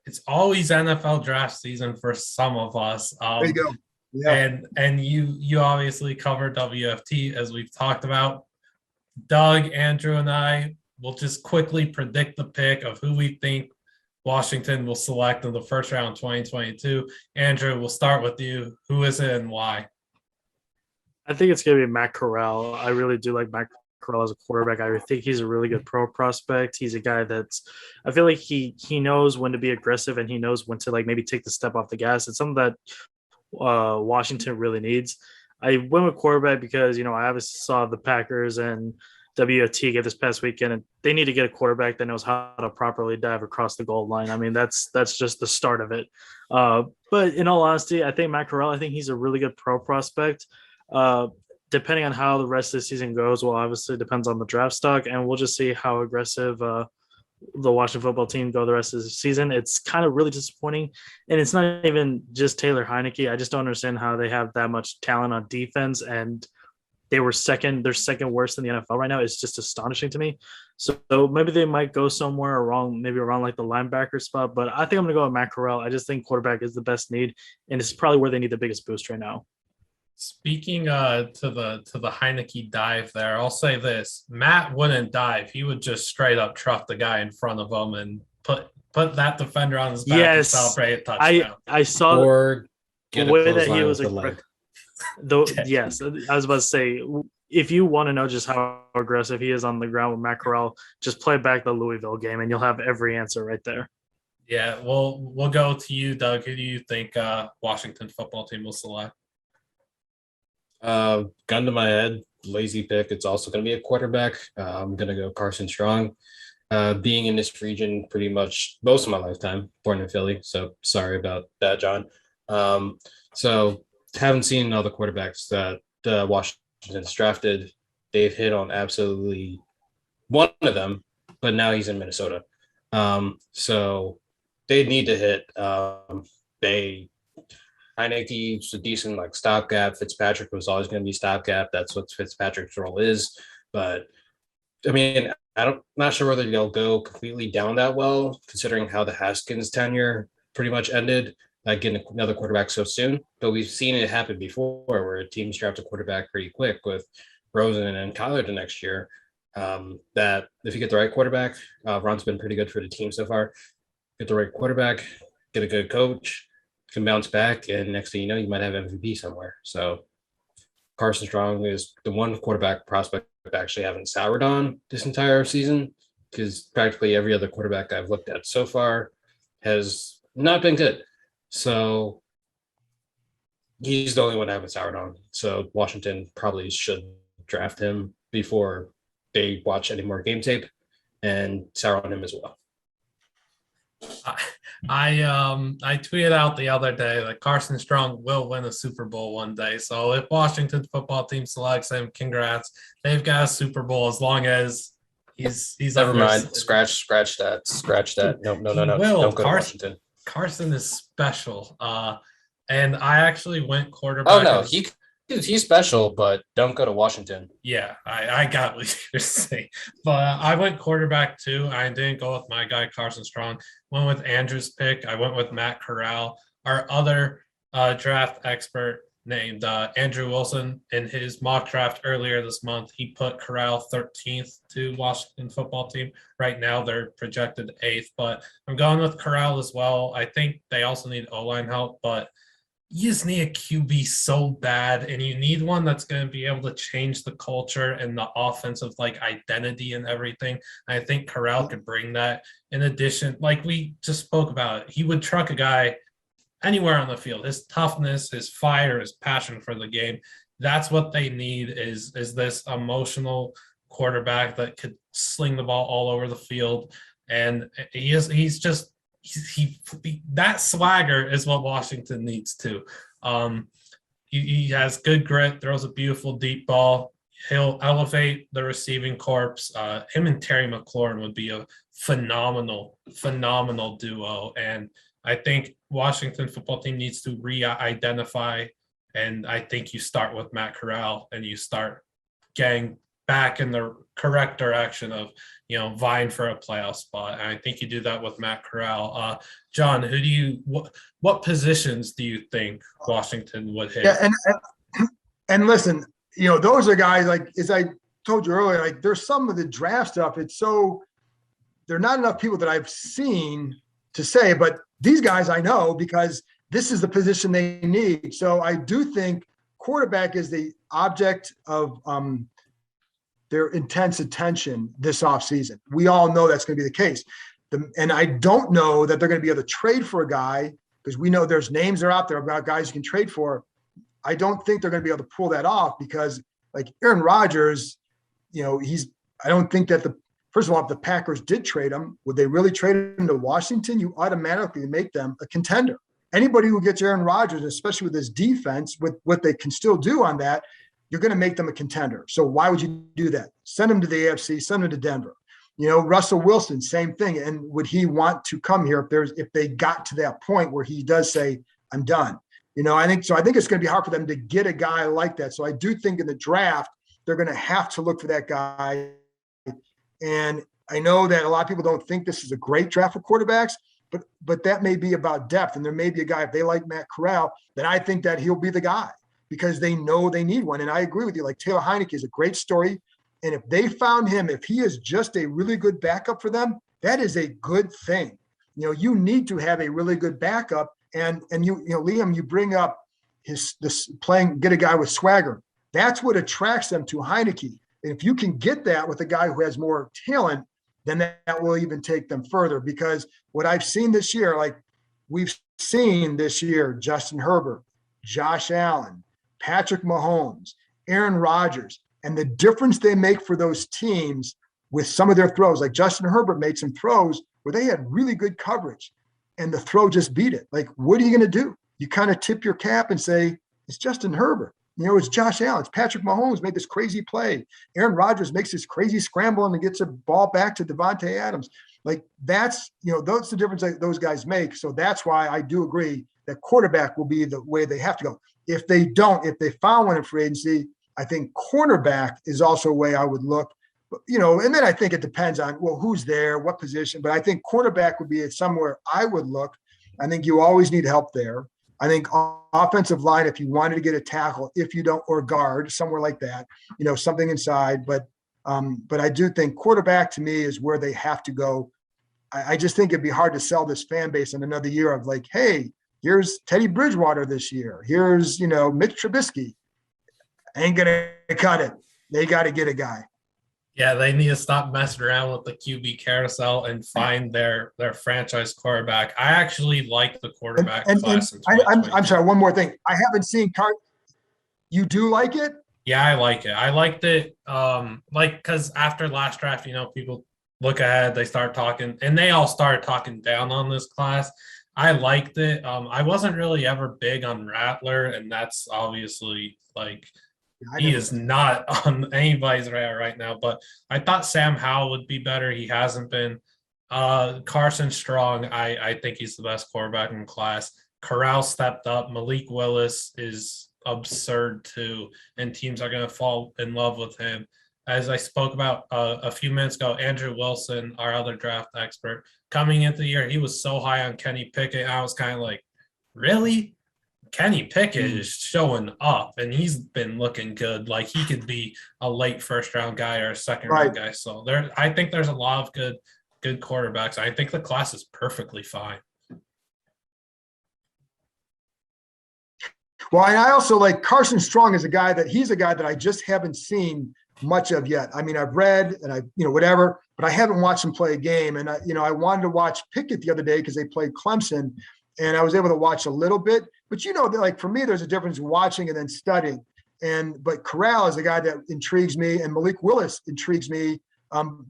it's always NFL draft season for some of us. There you go. Yeah. And you obviously cover WFT, as we've talked about. Doug, Andrew, and I will just quickly predict the pick of who we think Washington will select in the first round 2022. Andrew, we'll start with you. Who is it and why? I think it's going to be Matt Corral. I really do like Matt Corral as a quarterback. I think he's a really good pro prospect. He's a guy I feel like he knows when to be aggressive, and he knows when to like maybe take the step off the gas. It's something that Washington really needs. I went with quarterback because, I obviously saw the Packers and WFT get this past weekend, and they need to get a quarterback that knows how to properly dive across the goal line. I mean, that's just the start of it. But in all honesty, I think Matt Corral, I think he's a really good pro prospect. Depending on how the rest of the season goes, well, obviously it depends on the draft stock, and we'll just see how aggressive the Washington football team go the rest of the season. It's kind of really disappointing. And it's not even just Taylor Heineke. I just don't understand how they have that much talent on defense, and they're second worst in the NFL right now. It's just astonishing to me. So maybe they might go somewhere around like the linebacker spot, but I think I'm going to go with Matt Corral. I just think quarterback is the best need, and it's probably where they need the biggest boost right now. Speaking to the Heineke dive there, I'll say this: Matt wouldn't dive; he would just straight up truck the guy in front of him and put that defender on his back and celebrate a touchdown. I saw or the way that he was yes, I was about to say, if you want to know just how aggressive he is on the ground with Matt Corral, just play back the Louisville game, and you'll have every answer right there. Yeah, we'll go to you, Doug. Who do you think Washington football team will select? Gun to my head, lazy pick. It's also going to be a quarterback. I'm going to go Carson Strong. Being in this region pretty much most of my lifetime, born in Philly. So sorry about that, John. So haven't seen all the quarterbacks that Washington's drafted. They've hit on absolutely one of them, but now he's in Minnesota. So they need to hit. Heineke's a decent stopgap. Fitzpatrick was always going to be stopgap. That's what Fitzpatrick's role is. But I mean, not sure whether they'll go completely down that well, considering how the Haskins tenure pretty much ended, getting another quarterback so soon. But we've seen it happen before, where teams draft a quarterback pretty quick with Rosen and Kyler the next year. That if you get the right quarterback, Ron's been pretty good for the team so far. Get the right quarterback, get a good coach, can bounce back, and next thing you know, you might have MVP somewhere. So Carson Strong is the one quarterback prospect I actually haven't soured on this entire season, because practically every other quarterback I've looked at so far has not been good. So he's the only one I haven't soured on. So Washington probably should draft him before they watch any more game tape and sour on him as well. I tweeted out the other day that Carson Strong will win a Super Bowl one day. So if Washington football team selects him, congrats. They've got a Super Bowl as long as he's never mind. Scratch that. No. Don't go to Washington. Carson is special. And I actually went quarterback. Oh no, he's special, but don't go to Washington. Yeah, I got what you're saying. But I went quarterback too. I didn't go with my guy, Carson Strong. Went with Andrew's pick. I went with Matt Corral. Our other draft expert, named Andrew Wilson in his mock draft earlier this month. He put Corral 13th to Washington football team. Right now, they're projected 8th, but I'm going with Corral as well. I think they also need O-line help, but you just need a QB so bad, and you need one that's going to be able to change the culture and the offensive like identity and everything. And I think Corral could bring that. In addition, like we just spoke about, he would truck a guy anywhere on the field. His toughness, his fire, his passion for the game. That's what they need is this emotional quarterback that could sling the ball all over the field. And he's just that swagger is what Washington needs too. He has good grit, throws a beautiful deep ball. He'll elevate the receiving corps. Him and Terry McLaurin would be a phenomenal duo. And I think Washington football team needs to re-identify. And I think you start with Matt Corral and you start getting back in the correct direction of, vying for a playoff spot. And I think you do that with Matt Corral. John, what positions do you think Washington would hit? Yeah, and listen, those are guys, like, as I told you earlier, like there's some of the draft stuff. There are not enough people that I've seen to say, but these guys I know because this is the position they need. So I do think quarterback is the object of their intense attention this offseason. We all know that's going to be the case. And I don't know that they're going to be able to trade for a guy because we know there's names that are out there about guys you can trade for. I don't think they're going to be able to pull that off because, like Aaron Rodgers, I don't think that first of all, if the Packers did trade him, would they really trade him to Washington? You automatically make them a contender. Anybody who gets Aaron Rodgers, especially with his defense, with what they can still do on that, you're going to make them a contender. So why would you do that? Send him to the AFC, send him to Denver. Russell Wilson, same thing. And would he want to come here if they got to that point where he does say, I'm done? I think it's going to be hard for them to get a guy like that. So I do think in the draft, they're going to have to look for that guy. And I know that a lot of people don't think this is a great draft for quarterbacks, but that may be about depth. And there may be a guy, if they like Matt Corral, then I think that he'll be the guy because they know they need one. And I agree with you. Like Taylor Heineke is a great story. And if they found him, if he is just a really good backup for them, that is a good thing. You need to have a really good backup. And Liam, you bring up get a guy with swagger. That's what attracts them to Heineke. And if you can get that with a guy who has more talent, then that will even take them further. Because what I've seen this year, like we've seen this year, Justin Herbert, Josh Allen, Patrick Mahomes, Aaron Rodgers, and the difference they make for those teams with some of their throws. Like Justin Herbert made some throws where they had really good coverage and the throw just beat it. Like, what are you going to do? You kind of tip your cap and say, it's Justin Herbert. It's Josh Allen. It's Patrick Mahomes made this crazy play. Aaron Rodgers makes this crazy scramble and gets a ball back to Devontae Adams. Like that's the difference that those guys make. So that's why I do agree that quarterback will be the way they have to go. If they found one in free agency, I think cornerback is also a way I would look. And then I think it depends on, who's there, what position. But I think cornerback would be somewhere I would look. I think you always need help there. I think offensive line, if you wanted to get a tackle, if you don't, or guard, somewhere like that, something inside. But I do think quarterback to me is where they have to go. I just think it'd be hard to sell this fan base in another year of like, hey, here's Teddy Bridgewater this year. Here's, Mitch Trubisky. Ain't going to cut it. They got to get a guy. Yeah, they need to stop messing around with the QB carousel and find their franchise quarterback. I actually like the quarterback class. I'm sorry, one more thing. I haven't seen You do like it? Yeah, I like it. I liked it. Because after last draft, people look ahead, they start talking, and they all started talking down on this class. I liked it. I wasn't really ever big on Rattler, and that's obviously he is not on anybody's radar right now, but I thought Sam Howell would be better. He hasn't been. Carson Strong, I think he's the best quarterback in class. Corral stepped up. Malik Willis is absurd too, and teams are going to fall in love with him. As I spoke about a few minutes ago, Andrew Wilson, our other draft expert, coming into the year, he was so high on Kenny Pickett. I was kind of like, really? Kenny Pickett Mm. is showing up, and he's been looking good. Like he could be a late first round guy or a second round guy. So I think there's a lot of good quarterbacks. I think the class is perfectly fine. Well, and I also like Carson Strong is he's a guy that I just haven't seen much of yet. I mean, I've read and whatever, but I haven't watched him play a game. And I wanted to watch Pickett the other day because they played Clemson, and I was able to watch a little bit. But like for me, there's a difference in watching and then studying. But Corral is a guy that intrigues me, and Malik Willis intrigues me.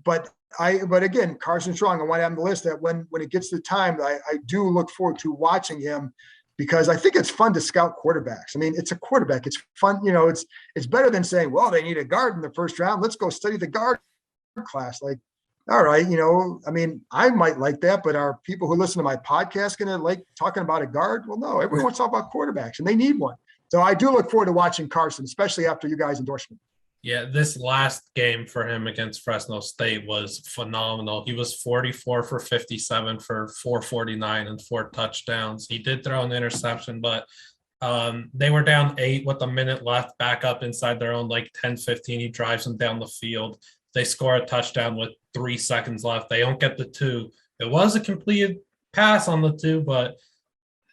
But again, Carson Strong, I want to have on the list that when it gets to time, I do look forward to watching him, because I think it's fun to scout quarterbacks. I mean, it's a quarterback. It's fun. It's better than saying, well, they need a guard in the first round. Let's go study the guard class. Like, all right, I mean, I might like that, but are people who listen to my podcast going to like talking about a guard? Well, no, everyone wants to talk about quarterbacks, and they need one. So I do look forward to watching Carson, especially after you guys' endorsement. Yeah, this last game for him against Fresno State was phenomenal. He was 44 for 57 for 449 and 4 touchdowns. He did throw an interception, but they were down 8 with a minute left, back up inside their own like 10-15. He drives them down the field. They score a touchdown with 3 seconds left. They don't get the 2. It was a completed pass on the 2, but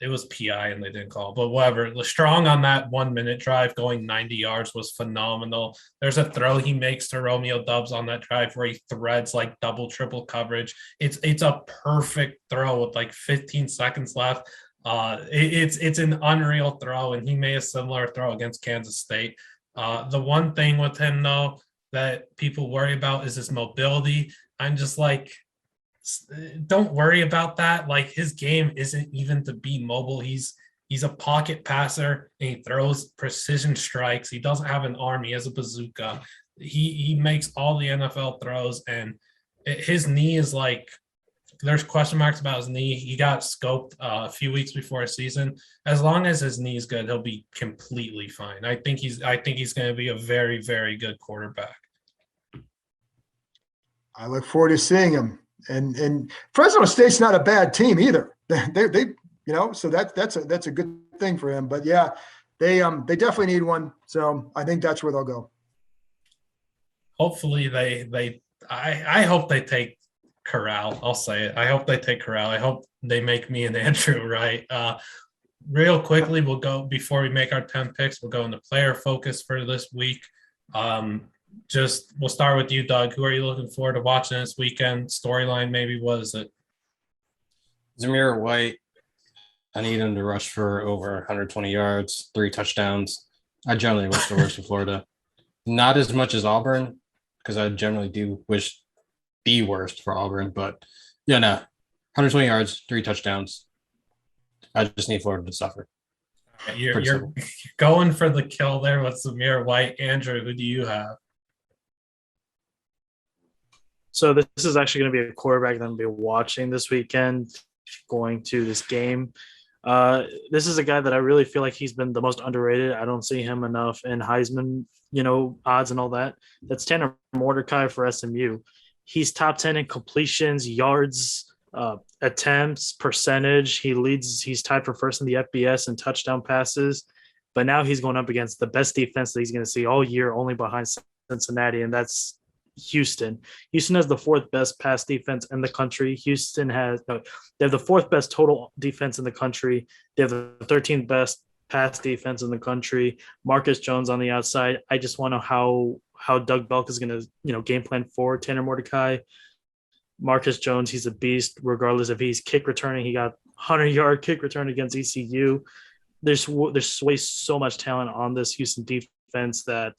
it was PI and they didn't call. But whatever. Strong on that 1 minute drive going 90 yards was phenomenal. There's a throw he makes to Romeo Doubs on that drive where he threads like double, triple coverage. It's a perfect throw with like 15 seconds left. It's an unreal throw, and he made a similar throw against Kansas State. The one thing with him, though, that people worry about is his mobility. I'm just like, don't worry about that. Like, his game isn't even to be mobile. He's a pocket passer, and he throws precision strikes. He doesn't have an arm. He has a bazooka. He makes all the NFL throws, and his knee is like, there's question marks about his knee. He got scoped a few weeks before a season. As long as his knee is good, he'll be completely fine. I think he's going to be a very, very good quarterback. I look forward to seeing him. And Fresno State's not a bad team either. They so that's a good thing for him. But yeah, they definitely need one. So I think that's where they'll go. Hopefully I hope they take Corral. I'll say it. I hope they take Corral. I hope they make me and Andrew right. Real quickly, we'll go before we make our 10 picks. We'll go into player focus for this week. We'll start with you, Doug. Who are you looking forward to watching this weekend? Storyline, maybe. What is it? Zamir White. I need him to rush for over 120 yards, 3 touchdowns. I generally wish the worst for Florida. Not as much as Auburn, because I generally do wish the worst for Auburn. But yeah, no, 120 yards, 3 touchdowns. I just need Florida to suffer. You're going for the kill there with Zamir White. Andrew, who do you have? So this is actually going to be a quarterback that I'm going to be watching this weekend, going to this game. This is a guy that I really feel like he's been the most underrated. I don't see him enough in Heisman, odds and all that. That's Tanner Mordecai for SMU. He's top 10 in completions, yards, attempts, percentage. He's tied for first in the FBS in touchdown passes. But now he's going up against the best defense that he's going to see all year, only behind Cincinnati, and that's Houston. Houston has the 4th best pass defense in the country. They have the 4th best total defense in the country. They have the 13th best pass defense in the country. Marcus Jones on the outside. I just want to know how Doug Belk is going to, game plan for Tanner Mordecai. Marcus Jones, he's a beast, regardless if he's kick returning. He got 100-yard kick return against ECU. There's way so much talent on this Houston defense that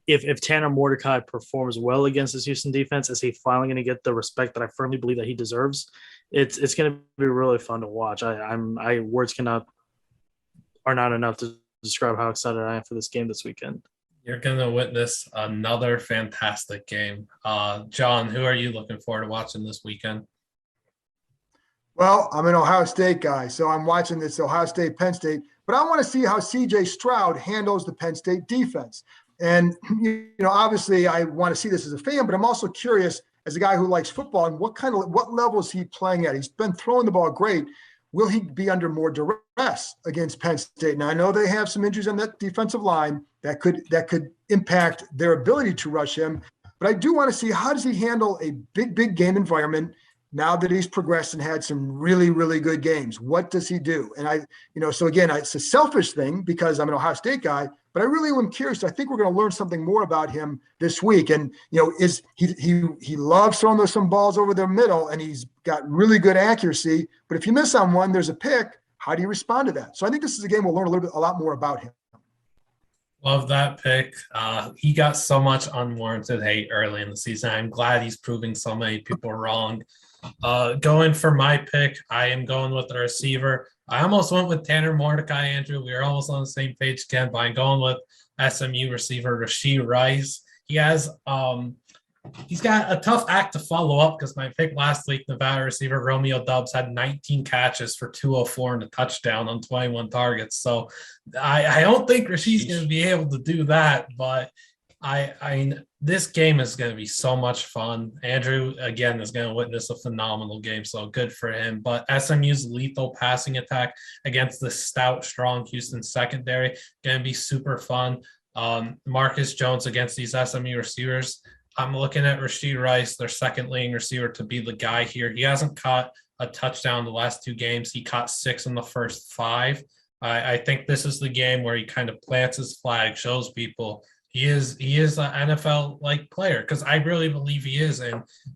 if Tanner Mordecai performs well against this Houston defense, is he finally going to get the respect that I firmly believe that he deserves? It's going to be really fun to watch. Words are not enough to describe how excited I am for this game this weekend. You're going to witness another fantastic game. John, who are you looking forward to watching this weekend? Well, I'm an Ohio State guy, so I'm watching this Ohio State, Penn State, but I want to see how CJ Stroud handles the Penn State defense. And, obviously I want to see this as a fan, but I'm also curious as a guy who likes football and what level is he playing at? He's been throwing the ball great. will he be under more duress against Penn State? Now, I know they have some injuries on that defensive line that could impact their ability to rush him, but I do want to see, how does he handle a big game environment now that he's progressed and had some really, really good games? What does he do? And so again, it's a selfish thing because I'm an Ohio State guy, but I really am curious. I think we're going to learn something more about him this week. And, is he loves throwing some balls over the middle, and he's got really good accuracy, but if you miss on one, there's a pick. How do you respond to that? So I think this is a game we'll learn a lot more about him. Love that pick. He got so much unwarranted hate early in the season. I'm glad he's proving so many people wrong. Going for my pick, I am going with the receiver. I almost went with Tanner Mordecai, Andrew. We were almost on the same page again, but I'm going with SMU receiver Rashee Rice. He's got a tough act to follow up because my pick last week, Nevada receiver Romeo Doubs, had 19 catches for 204 and a touchdown on 21 targets. So I don't think Rashee's going to be able to do that, but this game is going to be so much fun. Andrew, again, is going to witness a phenomenal game, so good for him. But SMU's lethal passing attack against the stout, strong Houston secondary, going to be super fun. Marcus Jones against these SMU receivers. I'm looking at Rashee Rice, their second leading receiver, to be the guy here. He hasn't caught a touchdown the last 2 games. He caught 6 in the first 5. I think this is the game where he kind of plants his flag, shows people he is an NFL-like player, because I really believe he is.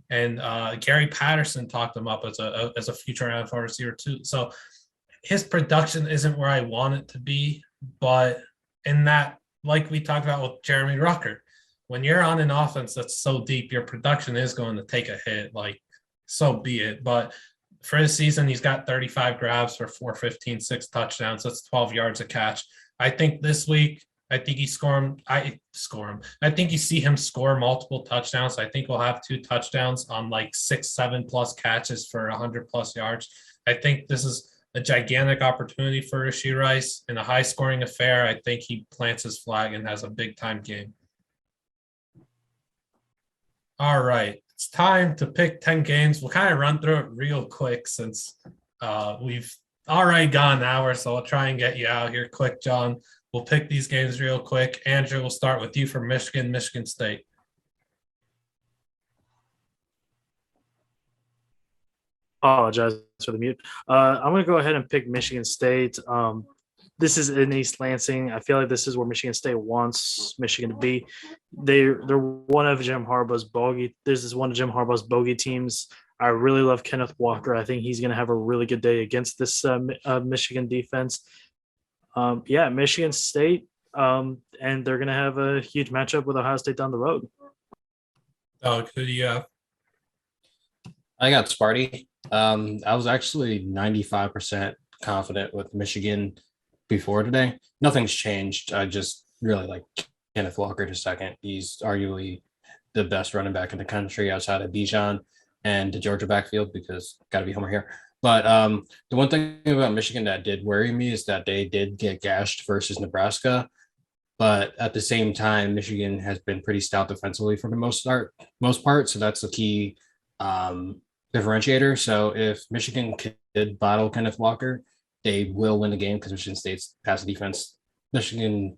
And Gary Patterson talked him up as a future NFL receiver too. So his production isn't where I want it to be, but in that, like we talked about with Jeremy Rucker, when you're on an offense that's so deep, your production is going to take a hit, like, so be it. But for this season, he's got 35 grabs for 415, 6 touchdowns. That's 12 yards a catch. I think this week, I think you see him score multiple touchdowns. I think we'll have 2 touchdowns on like 6, 7+ catches for 100+ yards. I think this is a gigantic opportunity for Rashee Rice in a high-scoring affair. I think he plants his flag and has a big-time game. All right, it's time to pick 10 games. We'll kind of run through it real quick since we've already gone an hour, so I'll try and get you out here quick, John. We'll pick these games real quick. Andrew, we'll start with you for Michigan State. Apologize for the mute. I'm going to go ahead and pick Michigan State. This is in East Lansing. I feel like this is where Michigan State wants Michigan to be. They're one of Jim Harbaugh's bogey. This is one of Jim Harbaugh's bogey teams. I really love Kenneth Walker. I think he's going to have a really good day against this Michigan defense. Michigan State, and they're going to have a huge matchup with Ohio State down the road. Oh, who do you have? I got Sparty. I was actually 95% confident with Michigan before today. Nothing's changed. I just really like Kenneth Walker to second. He's arguably the best running back in the country outside of Bijan and the Georgia backfield, because got to be Homer here. But the one thing about Michigan that did worry me is that they did get gashed versus Nebraska. But at the same time, Michigan has been pretty stout defensively for the most part. So that's the key differentiator. So if Michigan could battle Kenneth Walker, they will win the game, because Michigan State's passing defense, Michigan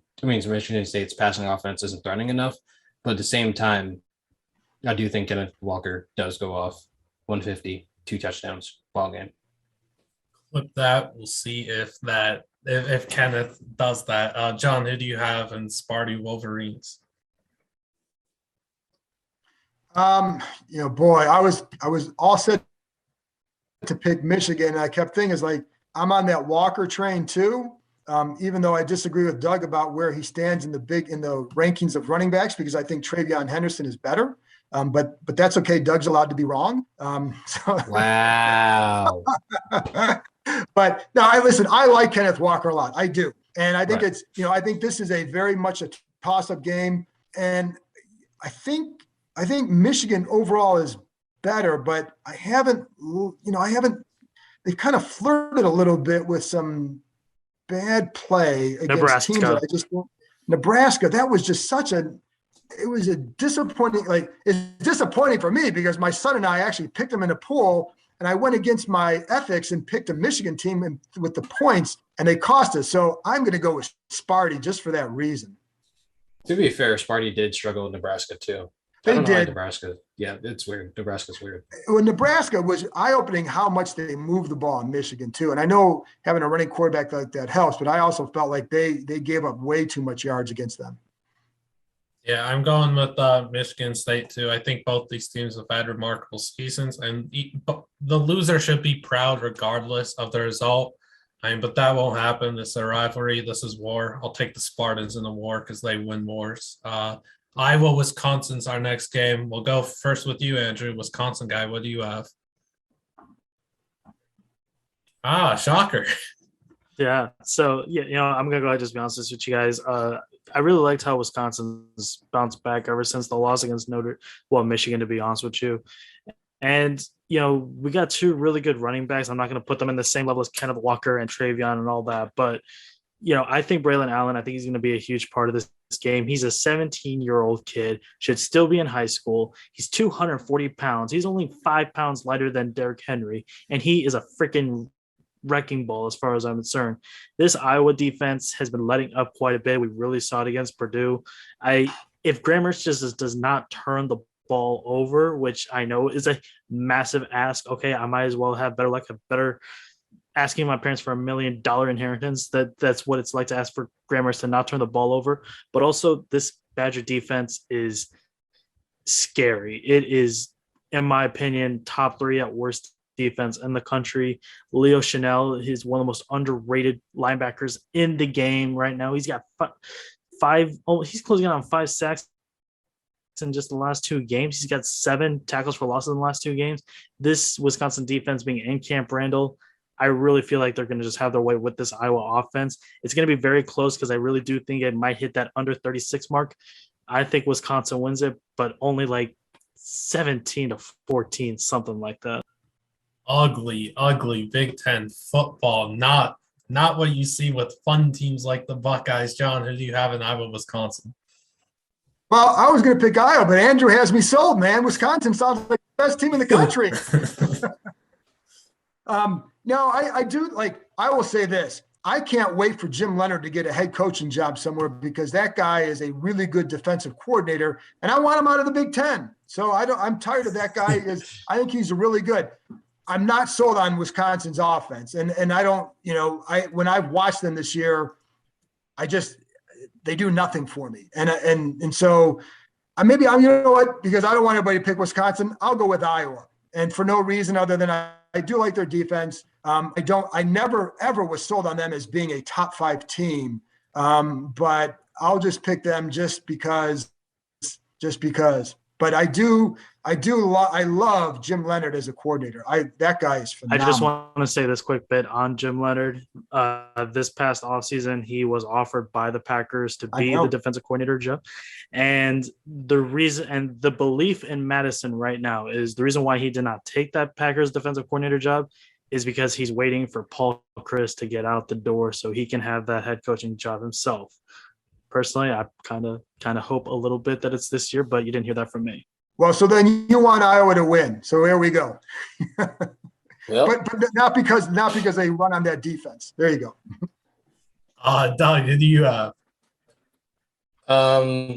State's passing offense isn't threatening enough. But at the same time, I do think Kenneth Walker does go off 150, 2 touchdowns, ball game. With that, we'll see if Kenneth does that. John, who do you have in Sparty Wolverines? I was all set to pick Michigan, and I kept thinking, like, I'm on that Walker train too. Even though I disagree with Doug about where he stands in the rankings of running backs, because I think Travion Henderson is better. But that's okay. Doug's allowed to be wrong. Wow. But no, I like Kenneth Walker a lot. I do. And I think Right. I think this is a very much a toss-up game. And I think Michigan overall is better, but they've kind of flirted a little bit with some bad play against Nebraska. teams that I just don't. Nebraska, that was just it was a disappointing, it's disappointing for me, because my son and I actually picked them in a pool, and I went against my ethics and picked a Michigan team with the points, and they cost us. So I'm going to go with Sparty just for that reason. To be fair, Sparty did struggle in Nebraska too. They I don't know why did. Nebraska. Yeah, it's weird. Nebraska's weird. Well, Nebraska was eye-opening how much they moved the ball in Michigan too. And I know having a running quarterback like that helps, but I also felt like they gave up way too much yards against them. Yeah, I'm going with Michigan State too. I think both these teams have had remarkable seasons, and the loser should be proud regardless of the result. But that won't happen. This is a rivalry. This is war. I'll take the Spartans in the war because they win wars. Iowa, Wisconsin's our next game. We'll go first with you, Andrew. Wisconsin guy, what do you have? Shocker. Yeah. So, yeah, I'm going to go ahead and just be honest with you guys. I really liked how Wisconsin's bounced back ever since the loss against Michigan, to be honest with you. And, we got two really good running backs. I'm not going to put them in the same level as Kenneth Walker and Travion and all that. But, I think Braylon Allen, I think he's going to be a huge part of this game. He's a 17-year-old kid, should still be in high school. He's 240 pounds. He's only 5 pounds lighter than Derrick Henry. And he is a freaking wrecking ball as far as I'm concerned. This Iowa defense has been letting up quite a bit. We really saw it against Purdue. If Graham Mertz just does not turn the ball over, which I know is a massive ask, okay, I might as well have better luck, asking my parents for $1 million inheritance. That's what it's like to ask for Graham Mertz to not turn the ball over. But also, this Badger defense is scary. It is, in my opinion, top 3 at worst defense in the country. Leo Chanel is one of the most underrated linebackers in the game right now. He's got he's closing in on 5 sacks in just the last 2 games. He's got 7 tackles for losses in the last 2 games. This Wisconsin defense being in Camp Randall, I really feel like they're going to just have their way with this Iowa offense. It's going to be very close because I really do think it might hit that under 36 mark. I think Wisconsin wins it, but only like 17-14, something like that. Ugly Big Ten football. Not what you see with fun teams like the Buckeyes. John, who do you have in Iowa, Wisconsin? Well, I was going to pick Iowa, but Andrew has me sold, man. Wisconsin sounds like the best team in the country. No, I do I will say this. I can't wait for Jim Leonhard to get a head coaching job somewhere because that guy is a really good defensive coordinator and I want him out of the Big Ten. So I'm tired of that guy. I think he's really good. I'm not sold on Wisconsin's offense. And I don't, when I've watched them this year, they do nothing for me. And so maybe I'm, because I don't want everybody to pick Wisconsin, I'll go with Iowa. And for no reason other than I do like their defense. I never ever was sold on them as being a top 5 team. But I'll just pick them just because. But I love Jim Leonhard as a coordinator. That guy is phenomenal. I just want to say this quick bit on Jim Leonhard. This past offseason, he was offered by the Packers to be the defensive coordinator job. And the reason and the belief in Madison right now is the reason why he did not take that Packers defensive coordinator job is because he's waiting for Paul Chryst to get out the door so he can have that head coaching job himself. Personally, I kind of hope a little bit that it's this year, but you didn't hear that from me. Well, so then you want Iowa to win. So here we go. Yep. But not because they run on that defense. There you go. Doug, who do you have?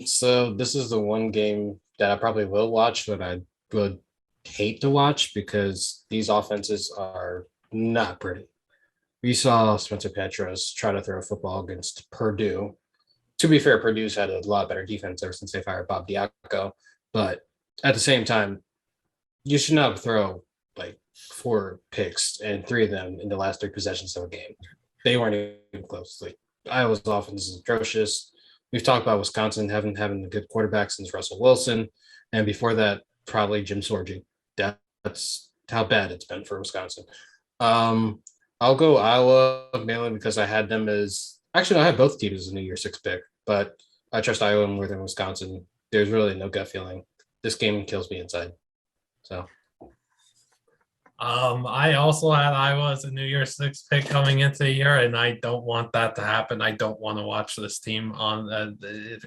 So this is the one game that I probably will watch, but I would hate to watch because these offenses are not pretty. We saw Spencer Petras try to throw a football against Purdue. To be fair, Purdue's had a lot better defense ever since they fired Bob Diaco. But at the same time, you should not throw 4 picks and 3 of them in the last 3 possessions of a game. They weren't even close. Iowa's offense is atrocious. We've talked about Wisconsin having a good quarterback since Russell Wilson. And before that, probably Jim Sorgi. That's how bad it's been for Wisconsin. I'll go Iowa mainly because I had them as – actually, I have both teams as a New Year's 6 pick, but I trust Iowa more than Wisconsin. There's really no gut feeling. This game kills me inside. So. I also had Iowa as a New Year's Six pick coming into the year, and I don't want that to happen. I don't want to watch this team on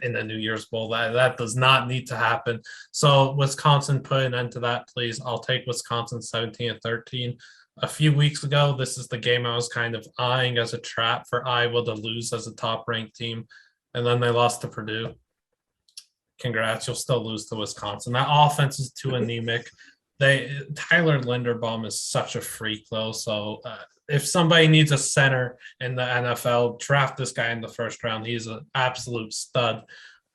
in the New Year's Bowl. That does not need to happen. So Wisconsin, put an end to that, please. I'll take Wisconsin 17-13. A few weeks ago, this is the game I was kind of eyeing as a trap for Iowa to lose as a top-ranked team, and then they lost to Purdue. Congrats, you'll still lose to Wisconsin. That offense is too anemic. Tyler Linderbaum is such a freak though. So if somebody needs a center in the NFL, draft this guy in the first round. He's an absolute stud.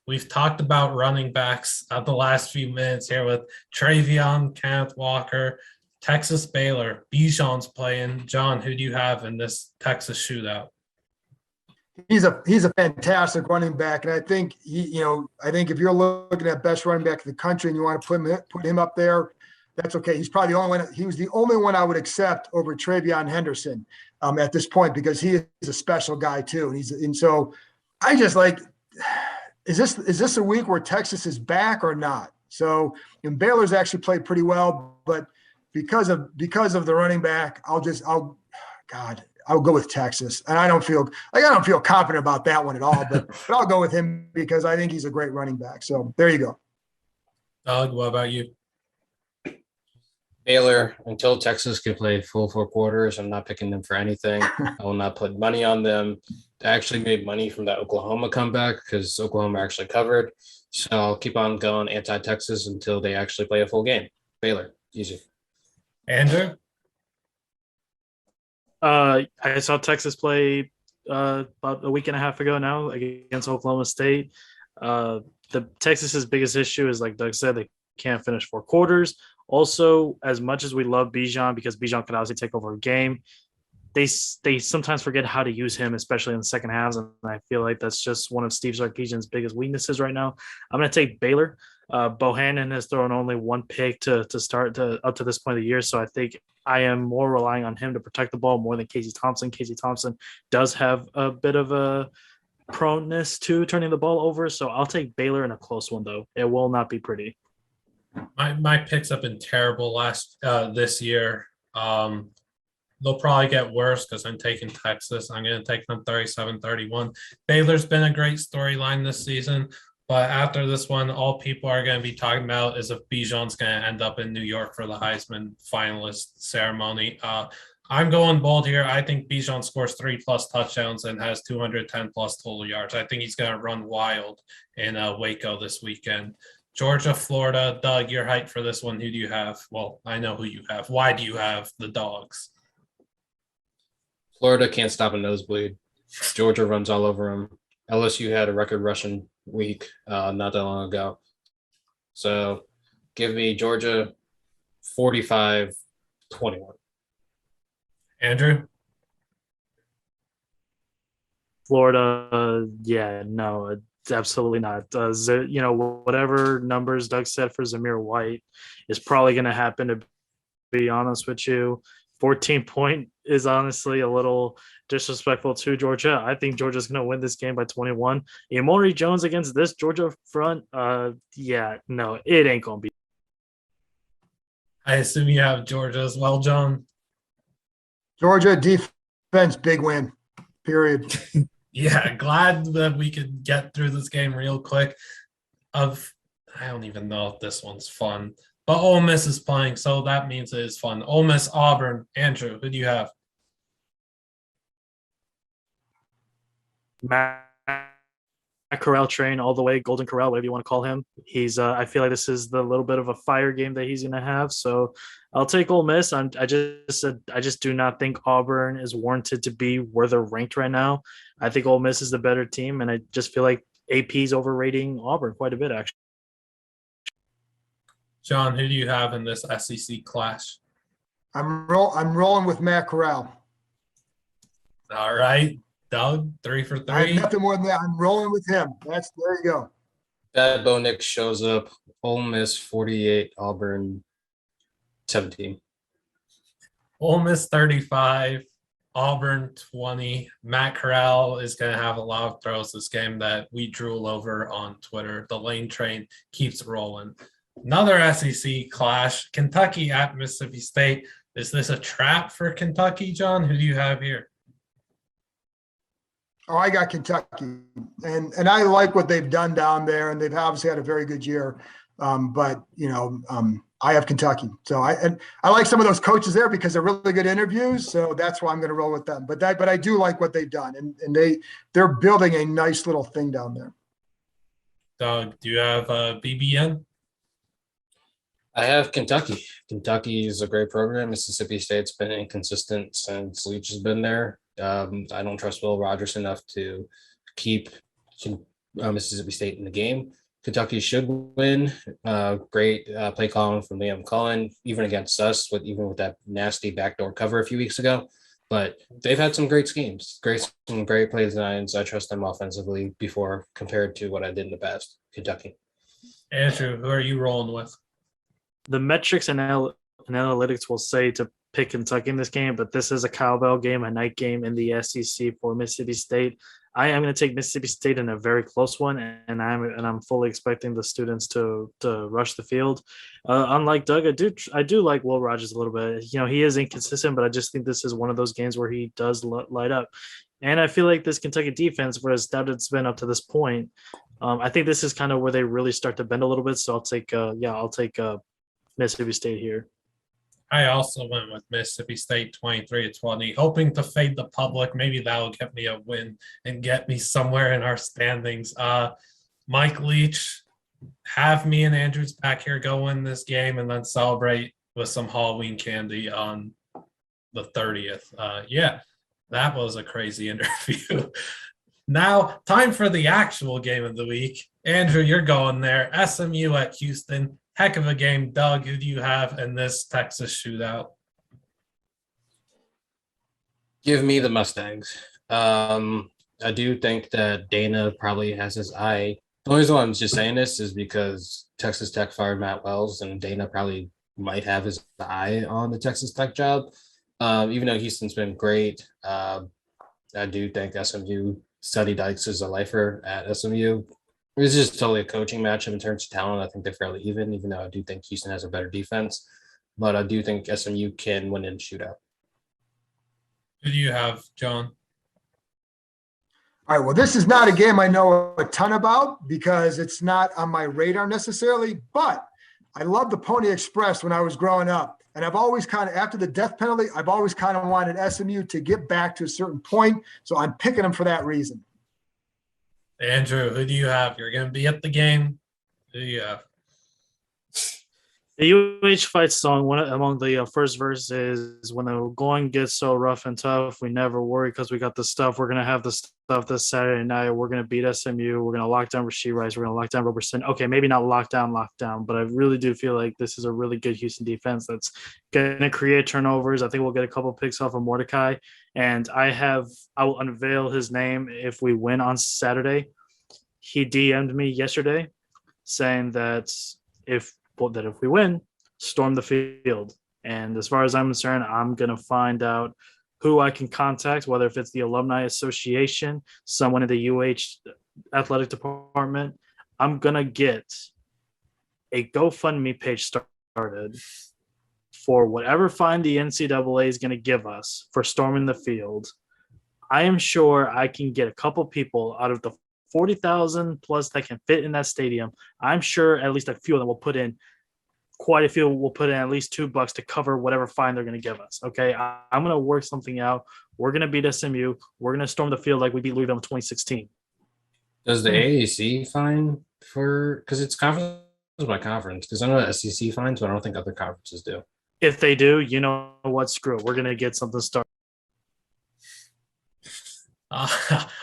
We've talked about running backs the last few minutes here with Travion, Kenneth Walker, Texas Baylor. Bijan's playing. John, who do you have in this Texas shootout? He's a fantastic running back, and I think I think if you're looking at best running back in the country and you want to put him up there, that's okay. He's probably the only one. He was the only one I would accept over Travion Henderson at this point because he is a special guy too. And so I just like, is this a week where Texas is back or not? So Baylor's actually played pretty well, but because of the running back, I'll go with Texas. And I don't feel confident about that one at all, but I'll go with him because I think he's a great running back. So there you go. Doug, what about you? Baylor, until Texas can play full 4 quarters, I'm not picking them for anything. I will not put money on them. They actually made money from that Oklahoma comeback because Oklahoma actually covered. So I'll keep on going anti-Texas until they actually play a full game. Baylor, easy. Andrew? I saw Texas play about a week and a half ago now against Oklahoma State. The Texas's biggest issue is, like Doug said, they can't finish 4 quarters. Also, as much as we love Bijan, because Bijan can obviously take over a game, they sometimes forget how to use him, especially in the second halves. And I feel like that's just one of Steve Sarkisian's biggest weaknesses right now. I'm going to take Baylor. Bohannon has thrown only 1 pick to start up to this point of the year. So I think I am more relying on him to protect the ball more than Casey Thompson. Casey Thompson does have a bit of a proneness to turning the ball over. So I'll take Baylor in a close one, though. It will not be pretty. My picks have been terrible this year. They'll probably get worse because I'm taking Texas. I'm going to take them 37-31. Baylor's been a great storyline this season, but after this one, all people are going to be talking about is if Bijan's going to end up in New York for the Heisman finalist ceremony. I'm going bold here. I think Bijan scores 3+ touchdowns and has 210+ total yards. I think he's going to run wild in Waco this weekend. Georgia, Florida. Doug, you're hyped for this one. Who do you have? Well, I know who you have. Why do you have the Dogs? Florida can't stop a nosebleed. Georgia runs all over them. LSU had a record rushing week not that long ago. So give me Georgia 45-21. Andrew? Florida, it's absolutely not. Whatever numbers Doug said for Zamir White is probably going to happen, to be honest with you. 14-point is honestly a little disrespectful to Georgia. I think Georgia's going to win this game by 21. Emory Jones against this Georgia front, it ain't going to be. I assume you have Georgia as well, John? Georgia defense, big win, period. Yeah, glad that we could get through this game real quick. I don't even know if this one's fun, but Ole Miss is playing, so that means it is fun. Ole Miss, Auburn. Andrew, who do you have? Matt Corral train all the way, Golden Corral, whatever you want to call him. He's I feel like this is the little bit of a fire game that he's going to have. So I'll take Ole Miss. I just do not think Auburn is warranted to be where they're ranked right now. I think Ole Miss is the better team, and I just feel like AP's overrating Auburn quite a bit, actually. John, who do you have in this SEC clash? I'm rolling with Matt Corral. All right. Doug, 3 for 3. I have nothing more than that. I'm rolling with him. There you go. Bad Bo Nick shows up. Ole Miss 48, Auburn 17. Ole Miss 35, Auburn 20. Matt Corral is going to have a lot of throws this game that we drool over on Twitter. The lane train keeps rolling. Another SEC clash, Kentucky at Mississippi State. Is this a trap for Kentucky, John? Who do you have here? Oh, I got Kentucky, and I like what they've done down there, and they've obviously had a very good year. But I have Kentucky, so I like some of those coaches there because they're really good interviews. So that's why I'm going to roll with them. But I do like what they've done, and they're building a nice little thing down there. Doug, do you have BBN? I have Kentucky. Kentucky is a great program. Mississippi State's been inconsistent since Leach has been there. I don't trust Will Rogers enough to keep Mississippi State in the game. Kentucky should win. Great play calling from Liam Cullen, even against us, even with that nasty backdoor cover a few weeks ago. But they've had some great schemes, some great play designs. I trust them offensively before compared to what I did in the past. Kentucky. Andrew, who are you rolling with? The metrics and analytics will say to pick Kentucky in this game, but this is a cowbell game, a night game in the SEC for Mississippi State. I am going to take Mississippi State in a very close one, and I'm fully expecting the students to rush the field. Unlike Doug, I do like Will Rogers a little bit. He is inconsistent, but I just think this is one of those games where he does light up. And I feel like this Kentucky defense, for as stout it's been up to this point, I think this is kind of where they really start to bend a little bit. So I'll take Mississippi State here. I also went with Mississippi State 23-20, hoping to fade the public. Maybe that'll get me a win and get me somewhere in our standings. Mike Leach, have me and Andrews back here go win this game and then celebrate with some Halloween candy on the 30th. Yeah, that was a crazy interview. Now, time for the actual game of the week. Andrew, you're going there. SMU at Houston. Heck of a game. Doug, who do you have in this Texas shootout? Give me the Mustangs. I do think that Dana probably has his eye. The only reason why I'm just saying this is because Texas Tech fired Matt Wells, and Dana probably might have his eye on the Texas Tech job. Even though Houston's been great, I do think SMU, Sonny Dykes is a lifer at SMU. It's just totally a coaching matchup in terms of talent. I think they're fairly even though I do think Houston has a better defense. But I do think SMU can win in shootout. Who do you have, John? All right, well, this is not a game I know a ton about because it's not on my radar necessarily, but I loved the Pony Express when I was growing up. And I've always kind of, after the death penalty, I've always kind of wanted SMU to get back to a certain point. So I'm picking them for that reason. Andrew, who do you have? You're going to be at the game. Who do you have? The UH fight song, one among the first verses, when the going gets so rough and tough, we never worry because we got the stuff. We're going to have the stuff this Saturday night. We're going to beat SMU. We're going to lock down Rasheed Rice. We're going to lock down Robertson. Okay, maybe not lockdown, but I really do feel like this is a really good Houston defense that's going to create turnovers. I think we'll get a couple picks off of Mordecai. And I will unveil his name if we win on Saturday. He DM'd me yesterday saying that if we win, storm the field. And as far as I'm concerned, I'm going to find out who I can contact, whether if it's the Alumni Association, someone in the UH athletic department. I'm going to get a GoFundMe page started for whatever fine the NCAA is going to give us for storming the field. I am sure I can get a couple people out of the 40,000 plus that can fit in that stadium. I'm sure at least a few of them will put in quite a few will put in at least $2 to cover whatever fine they're going to give us. Okay. I'm going to work something out. We're going to beat SMU. We're going to storm the field like we beat Louisville in 2016. Does the AAC fine because it's conference by conference? Because I know that SEC fines, but I don't think other conferences do. If they do, you know what? Screw it. We're going to get something started.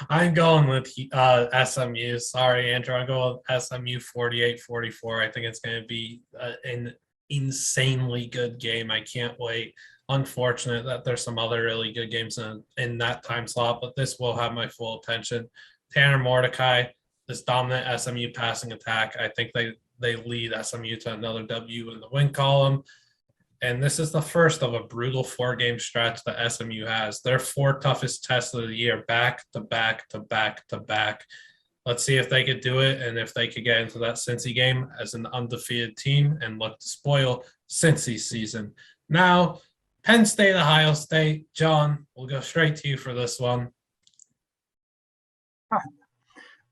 I'm going with SMU. Sorry, Andrew. I'm going with SMU 48-44. I think it's going to be an insanely good game. I can't wait. Unfortunate that there's some other really good games in that time slot, but this will have my full attention. Tanner Mordecai, this dominant SMU passing attack. I think they lead SMU to another W in the win column. And this is the first of a brutal 4-game stretch that SMU has. Their 4 toughest tests of the year, back to back to back to back. Let's see if they could do it and if they could get into that Cincy game as an undefeated team and look to spoil Cincy's season. Now, Penn State, Ohio State. John, we'll go straight to you for this one.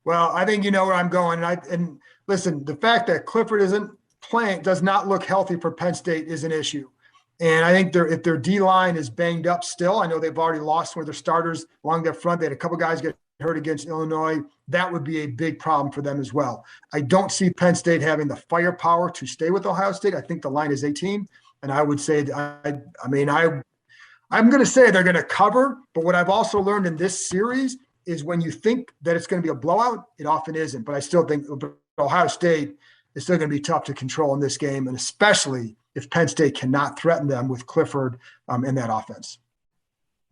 Well, I think you know where I'm going. And listen, the fact that Clifford isn't playing does not look healthy for Penn State is an issue. And I think if their D-line is banged up still, I know they've already lost one of their starters along their front. They had a couple guys get hurt against Illinois. That would be a big problem for them as well. I don't see Penn State having the firepower to stay with Ohio State. I think the line is 18. And I would say, I'm going to say they're going to cover. But what I've also learned in this series is when you think that it's going to be a blowout, it often isn't. But I still think Ohio State is still going to be tough to control in this game, and especially if Penn State cannot threaten them with Clifford in that offense.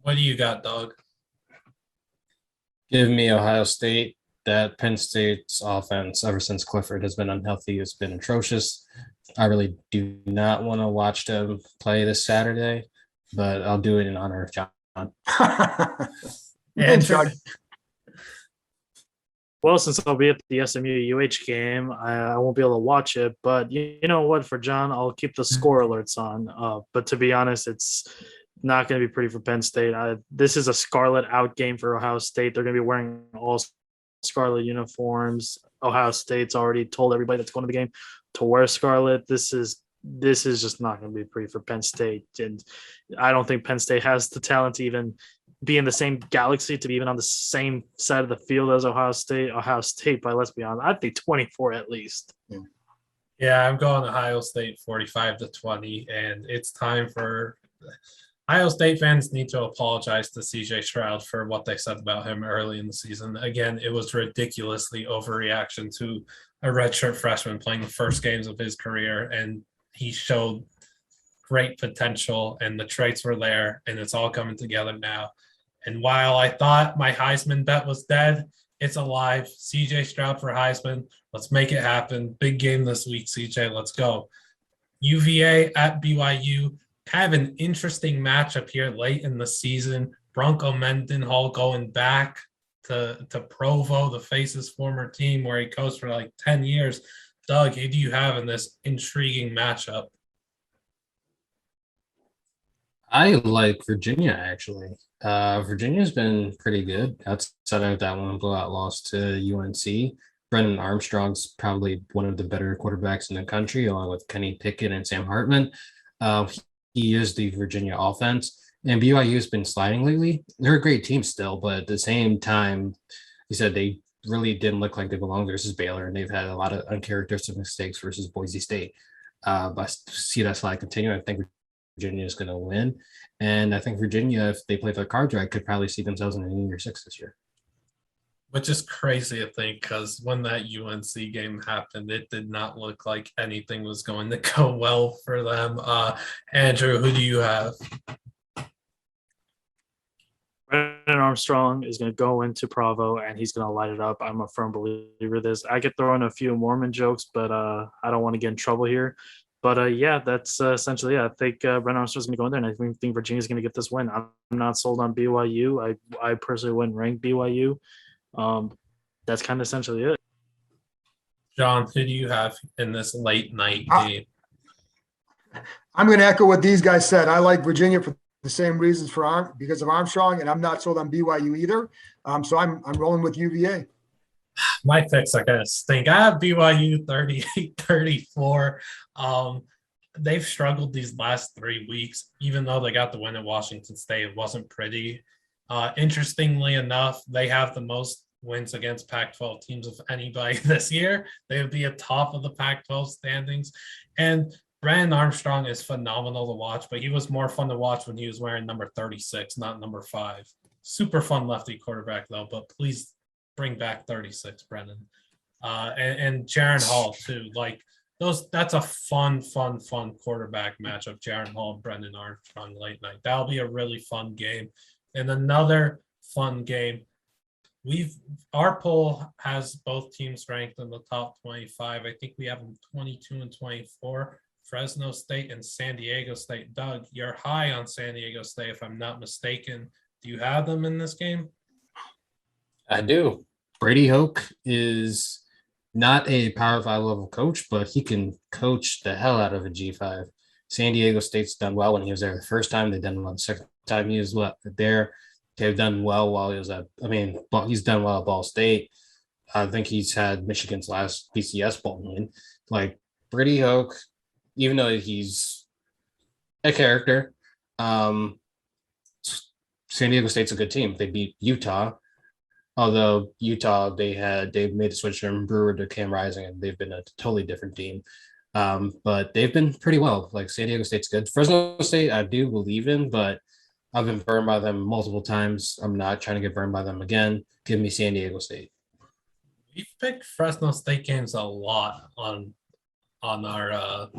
What do you got, Doug? Give me Ohio State. That Penn State's offense, ever since Clifford has been unhealthy, has been atrocious. I really do not want to watch them play this Saturday, but I'll do it in honor of John. Andrew. Well, since I'll be at the SMU UH game, I won't be able to watch it. But you know what? For John, I'll keep the score alerts on. But to be honest, it's not going to be pretty for Penn State. This is a scarlet out game for Ohio State. They're going to be wearing all scarlet uniforms. Ohio State's already told everybody that's going to the game to wear scarlet. This is just not going to be pretty for Penn State. And I don't think Penn State has the talent to even be in the same galaxy, to be even on the same side of the field as Ohio State. Ohio State, but let's be honest, I think 24 at least. Yeah, I'm going Ohio State 45-20, and it's time for Ohio State fans need to apologize to CJ Stroud for what they said about him early in the season. Again, it was ridiculously overreaction to a redshirt freshman playing the first games of his career, and he showed great potential, and the traits were there, and it's all coming together now. And while I thought my Heisman bet was dead, it's alive. CJ Stroud for Heisman. Let's make it happen. Big game this week, CJ. Let's go. UVA at BYU. Kind of an interesting matchup here late in the season. Bronco Mendenhall going back to Provo to face his former team where he coached for like 10 years. Doug, who do you have in this intriguing matchup? I like Virginia, actually. Virginia's been pretty good outside of that one blowout loss to UNC. Brennan Armstrong's probably one of the better quarterbacks in the country, along with Kenny Pickett and Sam Hartman. He is the Virginia offense, and BYU's been sliding lately. They're a great team still, but at the same time, he said they really didn't look like they belonged versus Baylor, and they've had a lot of uncharacteristic mistakes versus Boise State. But I see that slide continue. I think Virginia is going to win. And I think Virginia, if they play their cards right, could probably see themselves in the New Year Six this year. Which is crazy to think, because when that UNC game happened, it did not look like anything was going to go well for them. Andrew, who do you have? Brennan Armstrong is going to go into Provo, and he's going to light it up. I'm a firm believer of this. I could throw in a few Mormon jokes, but I don't want to get in trouble here. But yeah, that's essentially it. I think Brennan Armstrong's going to go in there, and I think Virginia's going to get this win. I'm not sold on BYU. I personally wouldn't rank BYU. That's kind of essentially it. John, who do you have in this late night game? I'm going to echo what these guys said. I like Virginia for the same reasons because of Armstrong, and I'm not sold on BYU either. So I'm rolling with UVA. My picks are going to stink. I have BYU 38-34. They've struggled these last 3 weeks, even though they got the win at Washington State. It wasn't pretty. Interestingly enough, they have the most wins against Pac-12 teams of anybody this year. They would be atop of the Pac-12 standings. And Brennan Armstrong is phenomenal to watch, but he was more fun to watch when he was wearing number 36, not number 5. Super fun lefty quarterback, though, but please bring back 36, Brennan. And Jaron Hall, too. Like, that's a fun quarterback matchup, Jaron Hall and Brendan Armstrong late night. That'll be a really fun game. And another fun game, our poll has both teams ranked in the top 25. I think we have them 22 and 24. Fresno State and San Diego State. Doug, you're high on San Diego State, if I'm not mistaken. Do you have them in this game? I do. Brady Hoke is not a Power 5 level coach, but he can coach the hell out of a G5. San Diego State's done well when he was there the first time. They've done well the second time he was there. They've done well while he was he's done well at Ball State. I think he's had Michigan's last BCS bowl win. Like Brady Hoke, even though he's a character, San Diego State's a good team. They beat Utah. Although Utah, they made the switch from Brewer to Cam Rising, and they've been a totally different team. But they've been pretty well. Like San Diego State's good. Fresno State, I do believe in, but I've been burned by them multiple times. I'm not trying to get burned by them again. Give me San Diego State. We've picked Fresno State games a lot on our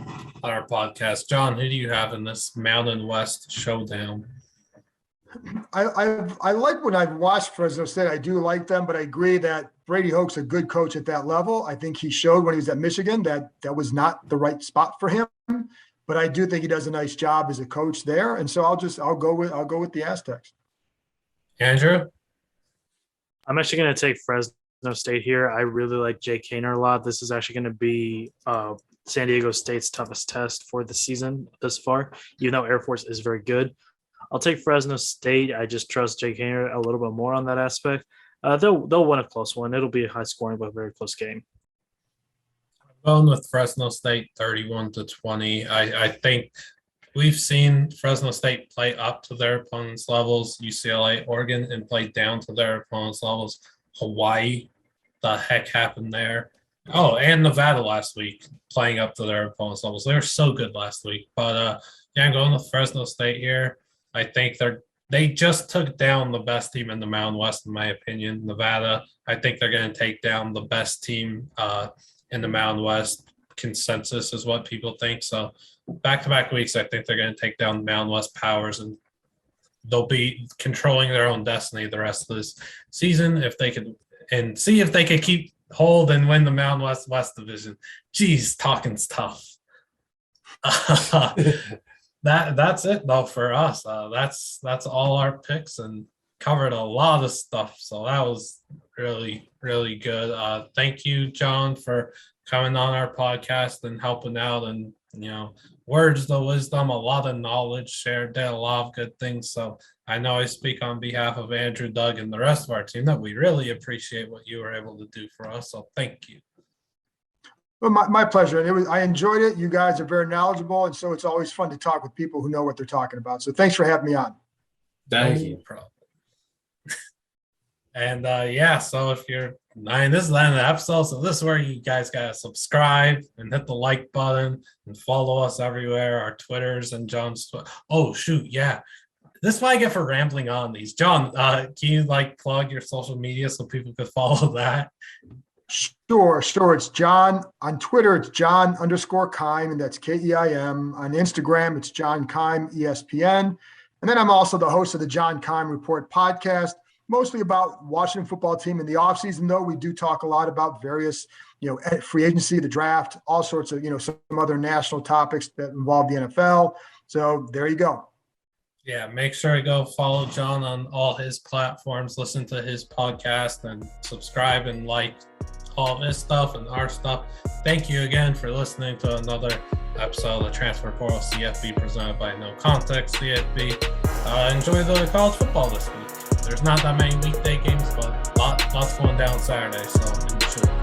podcast. John, who do you have in this Mountain West showdown? I like when I've watched Fresno State. I do like them, but I agree that Brady Hoke's a good coach at that level. I think he showed when he was at Michigan that was not the right spot for him. But I do think he does a nice job as a coach there, and so I'll go with the Aztecs. Andrew, I'm actually going to take Fresno State here. I really like Jay Kaner a lot. This is actually going to be San Diego State's toughest test for the season thus far, even though Air Force is very good. I'll take Fresno State. I just trust Jay Kaner a little bit more on that aspect. They'll win a close one. It'll be a high scoring but very close game. I'm going with Fresno State 31-20. I think we've seen Fresno State play up to their opponents' levels, UCLA, Oregon, and play down to their opponents' levels. Hawaii, the heck happened there? Oh, and Nevada last week, playing up to their opponents' levels. They were so good last week. But I'm going with Fresno State here. I think they just took down the best team in the Mountain West, in my opinion. Nevada, I think they're going to take down the best team in the Mountain West. Consensus is what people think. So back-to-back weeks, I think they're going to take down the Mountain West powers, and they'll be controlling their own destiny the rest of this season if they could, and see if they could keep hold and win the Mountain West division. Geez, talking's tough. That's it though for us. That's all our picks and covered a lot of stuff. So that was really, really good. Thank you, John, for coming on our podcast and helping out, and words of wisdom, a lot of knowledge shared, did a lot of good things. So I know I speak on behalf of Andrew, Doug, and the rest of our team that we really appreciate what you were able to do for us. So thank you. Well, my pleasure. And I enjoyed it. You guys are very knowledgeable, and so it's always fun to talk with people who know what they're talking about. So thanks for having me on. Thank you. No problem. And so if you're this is the end of the episode, so this is where you guys gotta subscribe and hit the like button and follow us everywhere, our Twitters and John's. Oh shoot, yeah. This is what I get for rambling on these. John, can you plug your social media so people could follow that? Sure. It's John on Twitter. It's John_Keim, and that's Keim. On Instagram, it's John Keim ESPN. And then I'm also the host of the John Keim Report podcast, mostly about Washington football team in the offseason, though we do talk a lot about various, free agency, the draft, all sorts of, some other national topics that involve the NFL. So there you go. Yeah, make sure to go follow John on all his platforms, listen to his podcast, and subscribe and like all of his stuff and our stuff. Thank you again for listening to another episode of Transfer Portal CFB presented by NoContextCFB. Enjoy the college football this week. There's not that many weekday games, but lots going down Saturday, so enjoy.